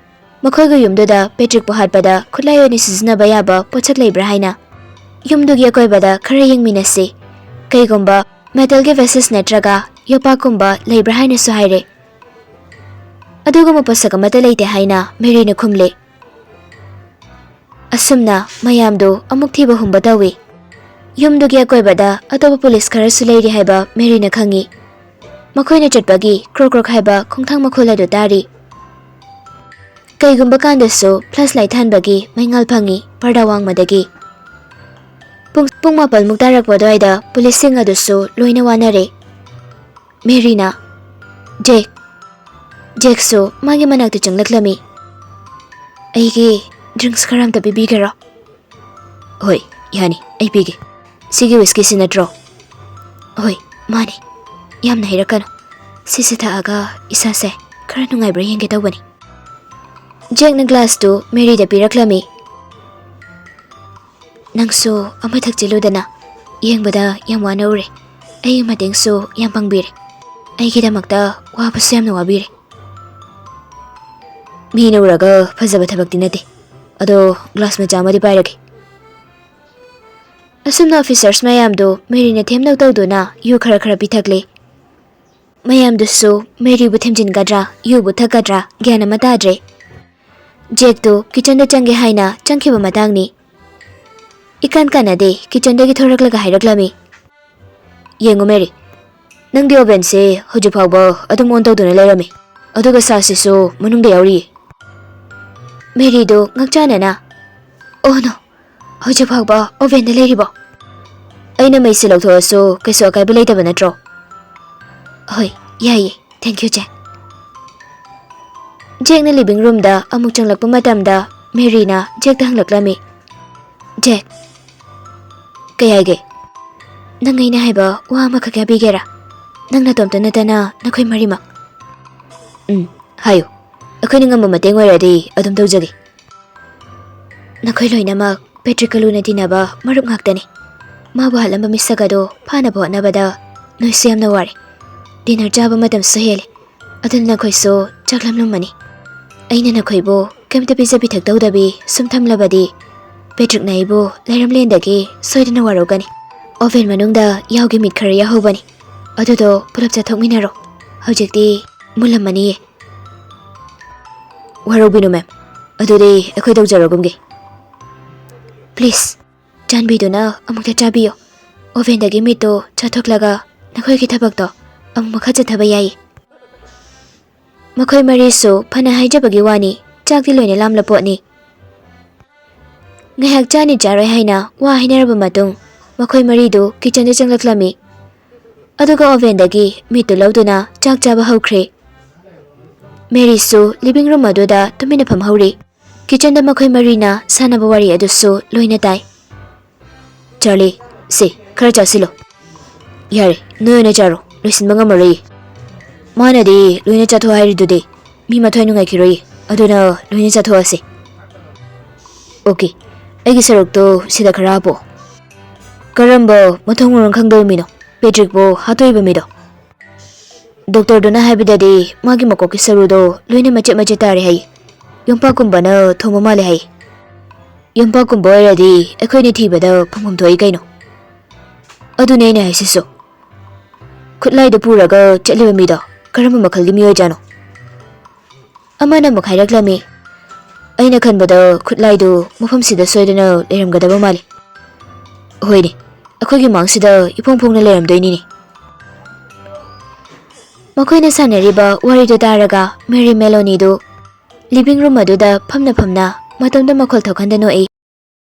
ꯃꯈꯣꯏꯒꯤ ꯌꯨꯝꯗꯨꯗ ꯄꯦꯇ꯭ꯔꯤꯛꯄꯨ ꯍꯥꯠꯄꯗ ꯈꯨꯠꯂꯥꯏ ꯑꯣꯏꯅ ꯁꯤꯖꯤꯟꯅꯕ ꯌꯥꯕ ꯄꯣꯠꯁꯛ ꯂꯩꯕ꯭ꯔꯥ ꯍꯥꯏꯅ꯫ ꯌꯨꯝꯗꯨꯒꯤ ꯑꯀꯣꯏꯕꯗ ꯈꯔ ꯌꯦꯡꯃꯤꯟꯅꯁꯤ, ꯀꯩꯒꯨꯝꯕ ꯃꯦꯇꯜꯒꯤ ꯚꯦꯁꯦꯁ ꯅꯠꯇ꯭ꯔꯒ ꯌꯣꯄꯥꯛꯀꯨꯝꯕ ꯂꯩꯕ꯭ꯔꯥ ꯍꯥꯏꯅꯁꯨ ꯍꯥꯏꯔꯦ꯫ ꯑꯗꯨꯒꯨꯝꯕ ꯄꯣꯠꯁꯛ ꯑꯃꯠꯇ ꯂꯩꯇꯦ ꯍꯥꯏꯅ ꯃꯦꯔꯤꯅ ꯈꯨꯝꯂꯦ꯫ ꯑꯁꯨꯝꯅ ꯃꯌꯥꯝꯗꯨ ꯑꯃꯨꯛ ꯊꯤꯕ ꯍꯨꯝꯕ ꯇꯧꯏ꯫ ꯌꯨꯝꯗꯨꯒꯤ ꯑꯀꯣꯏꯕꯗ ꯑꯇꯣꯞꯄ ꯄꯨꯂꯤꯁ ꯈꯔꯁꯨ ꯂꯩꯔꯤ ꯍꯥꯏꯕ ꯃꯦꯔꯤꯅ ꯈꯪꯏ꯫ ꯃꯈꯣꯏꯅ ꯆꯠꯄꯒꯤ ꯀ꯭ꯔꯣꯛ ꯀ꯭ꯔꯣꯛ ꯍꯥꯏꯕ ꯈꯣꯡꯊꯥꯡ ꯃꯈꯣꯜ ꯑꯗꯨ ꯇꯥꯔꯤ꯫ ꯀꯩꯒꯨꯝꯕ ꯀꯥꯟꯗꯁꯨ ꯐ꯭ꯂꯥꯁ ꯂꯥꯏꯠ ꯊꯥꯟꯕꯒꯤ ꯃꯩꯉꯥꯜ ꯐꯪꯏ ꯄꯔꯗꯥ ꯋꯥꯡꯃꯗꯒꯤ꯫ ꯄꯨꯡ 12 ꯇꯥꯔꯛꯄ ꯑꯗꯨꯋꯥꯏꯗ ꯄꯨꯂꯤꯁꯁꯤꯡ ꯑꯗꯨꯁꯨ ꯂꯣꯏꯅ ꯋꯥꯅꯔꯦ꯫ ꯃꯦꯔꯤꯅ, ꯖꯦꯛ꯫ ꯖꯦꯛꯁꯨ ꯃꯥꯒꯤ ꯃꯅꯥꯛꯇ ꯆꯪꯂꯛꯂꯝꯃꯤ꯫ ꯑꯩꯒꯤ ꯗ꯭ꯔꯤꯡꯛꯁ ꯈꯔ ꯑꯝꯇ ꯄꯤꯕꯤꯒꯦꯔꯣ? ꯍꯣꯏ, ꯌꯥꯅꯤ, ꯑꯩ ꯄꯤꯒꯦ꯫ ꯁꯤꯒꯤ ꯋꯤꯁꯀꯤꯁꯤ ꯅꯠꯇ꯭ꯔꯣ? ꯍꯣꯏ, ꯃꯥꯅꯤ꯫ ꯌꯥꯝꯅ ꯍꯩꯔꯛꯀꯅꯨ, ꯁꯤꯁꯤ ꯊꯛꯑꯒ ꯏꯁꯥꯁꯦ ꯈꯔ ꯅꯨꯡꯉꯥꯏꯕ꯭ꯔꯥ ꯌꯦꯡꯒꯦ ꯇꯧꯕꯅꯤ꯫ ꯖꯦꯛꯅ ꯒ꯭ꯂꯥꯁꯇꯨ ꯃꯦꯔꯤꯗ ꯄꯤꯔꯛꯂꯝꯃꯤ꯫ ꯅꯪꯁꯨ ꯑꯃ ꯊꯛꯆꯤꯜꯂꯨꯗꯅ, ꯌꯦꯡꯕꯗ ꯌꯥꯝ ꯋꯥꯅ ꯎꯔꯦ꯫ ꯑꯩꯒꯤ ꯃꯇꯦꯡꯁꯨ ꯌꯥꯝ ꯄꯥꯡꯕꯤꯔꯦ, ꯑꯩꯒꯤꯗꯃꯛꯇ ꯋꯥꯕꯁꯨ ꯌꯥꯝꯅ ꯋꯥꯕꯤꯔꯦ꯫ ꯃꯤꯅ ꯎꯔꯒ ꯐꯖꯕ ꯊꯕꯛꯇꯤ ꯅꯠꯇꯦ, ꯑꯗꯣ ꯒ꯭ꯂꯥꯁ ꯃꯆꯥ ꯑꯃꯗꯤ ꯄꯥꯏꯔꯒꯦ꯫ ꯑꯁꯨꯝꯅ ꯑꯣꯐꯤꯁꯔꯁ ꯃꯌꯥꯝꯗꯨ ꯃꯦꯔꯤꯅ ꯊꯦꯝꯗꯧ ꯇꯧꯗꯨꯅ ꯌꯨ ꯈꯔ ꯈꯔ ꯄꯤꯊꯛꯂꯦ꯫ ꯃꯌꯥꯝꯗꯨꯁꯨ ꯃꯦꯔꯤꯕꯨ ꯊꯦꯝꯖꯤꯟꯒꯗ꯭ꯔꯥ ꯌꯨꯕꯨ ꯊꯛꯀꯗ꯭ꯔꯥ ꯒ꯭ꯌꯥꯟ ꯑꯃ ꯇꯥꯗ꯭ꯔꯦ꯫ ꯖꯦꯛꯇꯨ ꯀꯤꯆꯟꯗ ꯆꯪꯒꯦ ꯍꯥꯏꯅ ꯆꯪꯈꯤꯕ ꯃꯇꯥꯡꯅꯤ꯫ ꯏꯀꯥꯟ ꯀꯥꯟꯅꯗꯦ ꯀꯤꯆꯟꯗꯒꯤ ꯊꯣꯔꯛꯂꯒ ꯍꯥꯏꯔꯛꯂꯝꯃꯤ꯫ ꯌꯦꯡꯉꯨ ꯃꯦꯔꯤ, ꯅꯪꯒꯤ ꯑꯣꯚꯦꯟꯁꯦ ꯍꯧꯖꯤꯛ ꯐꯥꯎꯕ ꯑꯗꯨꯝ ꯑꯣꯟ ꯇꯧꯗꯨꯅ ꯂꯩꯔꯝꯃꯤ, ꯑꯗꯨꯒ ꯁꯥꯁꯤꯁꯨ ꯃꯅꯨꯡꯗ ꯌꯥꯎꯔꯤꯌꯦ꯫ ꯃꯦꯔꯤꯗꯨ ꯉꯛꯆꯥꯅꯅ, ꯑꯣ ꯅꯣ, ꯍꯧꯖꯤꯛ ꯐꯥꯎꯕ ꯑꯣꯚꯦꯟꯗ ꯂꯩꯔꯤꯕꯣ? ꯑꯩꯅ ꯃꯩꯁꯤ ꯂꯧꯊꯣꯛꯑꯁꯨ ꯀꯩꯁꯨ ꯑꯀꯥꯏꯕ ꯂꯩꯇꯕ ꯅꯠꯇ꯭ꯔꯣ? ꯍꯣꯏ, ꯌꯥꯏꯌꯦ, ꯊꯦꯡꯛ ꯌꯨ ꯖꯦꯛ꯫ ꯖꯦꯛꯅ ꯂꯤꯚꯤꯡ ꯔꯨꯝꯗ ꯑꯃꯨꯛ ꯆꯪꯂꯛꯄ ꯃꯇꯝꯗ ꯃꯦꯔꯤꯅ ꯖꯦꯛꯇ ꯍꯪꯂꯛꯂꯝꯃꯤ꯫ ꯖꯦꯛ, ꯀꯩ ꯍꯥꯏꯒꯦ? ꯅꯪ ꯑꯩꯅ ꯍꯥꯏꯕ ꯋꯥ ꯑꯃꯈꯛ ꯌꯥꯕꯤꯒꯦꯔꯥ? ꯅꯪ ꯅꯇꯣꯝꯇ ꯅꯠꯇꯅ ꯅꯈꯣꯏ ꯃꯔꯤꯃꯛ꯫ ꯍꯥꯏꯌꯨ, ꯑꯩꯈꯣꯏꯅ ꯉꯝꯕ ꯃꯇꯦꯡ ꯑꯣꯏꯔꯗꯤ ꯑꯗꯨꯝ ꯇꯧꯖꯒꯦ꯫ ꯅꯈꯣꯏ ꯂꯣꯏꯅꯃꯛ ꯄꯦꯇ꯭ꯔꯤꯛꯀ ꯂꯨꯅ ꯇꯤꯟꯅꯕ ꯃꯔꯨꯞ ꯉꯥꯛꯇꯅꯤ꯫ ꯃꯥꯕꯨ ꯍꯥꯠꯂꯝꯕ ꯃꯤꯁꯛ ꯑꯗꯨ ꯐꯥꯅꯕ ꯍꯣꯠꯅꯕꯗ ꯅꯣꯏꯁꯨ ꯌꯥꯝꯅ ꯋꯥꯔꯦ꯫ ꯗꯤꯅꯔ ꯆꯥꯕ ꯃꯇꯝꯁꯨ ꯍꯦꯜꯂꯦ, ꯑꯗꯨꯅ ꯅꯈꯣꯏꯁꯨ ꯆꯥꯛꯂꯝꯂꯝꯃꯅꯤ꯫ ꯑꯩꯅ ꯅꯈꯣꯏꯕꯨ ꯀꯩꯝꯇ ꯄꯤꯖ ꯄꯤꯊꯛ ꯇꯧꯗꯕꯤ ꯁꯨꯝ ꯊꯝꯂꯕꯗꯤ ꯄꯦꯇ꯭ꯔꯤꯛꯅ ꯑꯩꯕꯨ ꯂꯩꯔꯝꯂꯦꯟꯗꯒꯤ ꯁꯣꯏꯗꯅ ꯋꯥꯔꯧꯒꯅꯤ꯫ ꯑꯣꯚꯦꯟ ꯃꯅꯨꯡꯗ ꯌꯥꯎꯒꯤ ꯃꯤꯠ ꯈꯔ ꯌꯥꯎꯍꯧꯕꯅꯤ, ꯑꯗꯨꯗꯣ ꯄꯨꯂꯞ ꯆꯥꯊꯣꯛꯃꯤꯟꯅꯔꯣ꯫ ꯍꯧꯖꯤꯛꯇꯤ ꯃꯨꯜꯂꯝꯃꯅꯤꯌꯦ꯫ ꯋꯥꯔꯧꯕꯤꯅꯨ ꯃꯦꯝ, ꯑꯗꯨꯗꯤ ꯑꯩꯈꯣꯏ ꯇꯧꯖꯔꯒꯨꯝꯒꯦ꯫ ꯄ꯭ꯂꯤꯖ, ꯆꯥꯟꯕꯤꯗꯨꯅ ꯑꯃꯨꯛꯇ ꯆꯥꯕꯤꯌꯨ꯫ ꯑꯣꯚꯦꯟꯗꯒꯤ ꯃꯤꯠꯇꯨ ꯆꯥꯊꯣꯛꯂꯒ ꯅꯈꯣꯏꯒꯤ ꯊꯕꯛꯇꯣ ꯑꯃꯨꯛ ꯃꯈꯥ ꯆꯠꯊꯕ ꯌꯥꯏꯌꯦ꯫ ꯃꯈꯣꯏ ꯃꯔꯤꯁꯨ ꯐꯅ ꯍꯥꯏꯖꯕꯒꯤ ꯋꯥꯅꯤ, ꯆꯥꯛꯇꯤ ꯂꯣꯏꯅ ꯂꯥꯝꯂ ꯄꯣꯠꯅꯤ꯫ ꯉꯥꯏꯍꯥꯛ ꯆꯥꯅꯤ ꯆꯥꯔꯣꯏ ꯍꯥꯏꯅ ꯋꯥ ꯍꯥꯏꯅꯔꯕ ꯃꯇꯨꯡ ꯃꯈꯣꯏ ꯃꯔꯤꯗꯨ ꯀꯤꯆꯟꯗ ꯆꯪꯂꯛꯂꯝꯃꯤ꯫ ꯑꯗꯨꯒ ꯑꯣꯚꯦꯟꯗꯒꯤ ꯃꯤꯠꯇꯨ ꯂꯧꯗꯨꯅ ꯆꯥꯛ ꯆꯥꯕ ꯍꯧꯈ꯭ꯔꯦ꯫ ꯃꯦꯔꯤꯁꯨ ꯂꯤꯚꯤꯡ ꯔꯨꯝ ꯑꯗꯨꯗ ꯇꯨꯃꯤꯟꯅ ꯐꯝꯍꯧꯔꯤ꯫ ꯀꯤꯆꯟꯗ ꯃꯈꯣꯏ ꯃꯔꯤꯅ ꯁꯥꯟꯅꯕ ꯋꯥꯔꯤ ꯑꯗꯨꯁꯨ ꯂꯣꯏꯅ ꯇꯥꯏ꯫ ꯆꯥꯔꯂꯤ, ꯁꯤ ꯈꯔ ꯆꯥꯁꯤꯜꯂꯣ꯫ ꯌꯥꯔꯦ ꯅꯣꯏ ꯑꯣꯏꯅ ꯆꯥꯔꯣ ꯂꯣꯏꯁꯤꯟꯕ ꯉꯝꯃꯔꯣꯏ ꯃꯥꯅꯗꯤ ꯂꯣꯏꯅ ꯆꯥꯊꯣꯛ ꯍꯥꯏꯔꯤꯗꯨꯗꯤ ꯃꯤ ꯃꯊ꯭ꯋꯥꯏ ꯅꯨꯡꯉꯥꯏꯈꯤꯔꯣꯏ ꯑꯗꯨꯅ ꯂꯣꯏꯅ ꯆꯥꯊꯣꯛꯑꯁꯤ ꯑꯣꯀꯦ ꯑꯩꯒꯤ ꯁꯔꯨꯛꯇꯣ ꯁꯤꯗ ꯈꯔ ꯍꯥꯞꯄꯣ ꯀꯔꯝꯕ ꯃꯊꯣꯡ ꯃꯔꯝ ꯈꯪꯗꯕ ꯃꯤꯅꯣ ꯄꯦꯇ꯭ꯔꯤꯛꯄꯨ ꯍꯥꯠꯇꯣꯛꯏꯕ ꯃꯤꯗꯣ ꯗꯣꯛꯇꯔꯗꯨꯅ ꯍꯥꯏꯕꯗꯗꯤ ꯃꯥꯒꯤ ꯃꯀꯣꯛꯀꯤ ꯁꯔꯨꯗꯣ ꯂꯣꯏꯅ ꯃꯆꯦꯠ ꯃꯆꯦꯠ ꯇꯥꯔꯦ ꯍꯥꯏꯌꯦ ꯌꯣꯝꯄꯥꯛꯀꯨꯝꯕꯅ ꯊꯣꯡꯕ ꯃꯥꯜꯂꯦ ꯍꯥꯏꯌꯦ ꯌꯣꯝꯄꯥꯛꯀꯨꯝꯕ ꯑꯣꯏꯔꯗꯤ ꯑꯩꯈꯣꯏꯅ ꯊꯤꯕꯗ ꯐꯪꯐꯝ ꯊꯣꯛꯏ ꯀꯩꯅꯣ ꯑꯗꯨꯅꯦ ꯑꯩꯅ ꯍꯥꯏꯁꯤꯁꯨ ꯈꯨꯠꯂꯥꯏꯗꯨ ꯄꯨꯔꯒ ꯆꯠꯂꯤꯕ ꯃꯤꯗꯣ ꯀꯔꯝꯕ ꯃꯈꯜꯒꯤ ꯃꯤꯑꯣꯏꯖꯥꯠꯅꯣ ꯑꯃꯅ ꯑꯃꯨꯛ ꯍꯥꯏꯔꯛꯂꯝꯃꯤ ꯑꯩꯅ ꯈꯟꯕꯗ ꯈꯨꯠꯂꯥꯏꯗꯨ ꯃꯐꯝꯁꯤꯗ ꯁꯣꯏꯗꯅ ꯂꯩꯔꯝꯒꯗꯕ ꯃꯥꯜꯂꯤ ꯍꯣꯏꯅꯦ ꯑꯩꯈꯣꯏꯒꯤ ꯃꯥꯡꯁꯤꯗ ꯏꯐꯣꯡ ꯐꯣꯡꯅ ꯂꯩꯔꯝꯗꯣꯏꯅꯤꯅꯦ ꯃꯈꯣꯏꯅ ꯁꯥꯟꯅꯔꯤꯕ ꯋꯥꯔꯤꯗꯨ ꯇꯥꯔꯒ ꯃꯦꯔꯤ ꯃꯦꯂꯣꯅꯤꯗꯨ ꯂꯤꯚꯤꯡ ꯔꯨꯝ ꯑꯗꯨꯗ ꯐꯝꯅ ꯐꯝꯅ ꯃꯇꯣꯝꯗ ꯃꯈꯣꯜ ꯊꯣꯛꯍꯟꯗ ꯅꯣꯛꯏ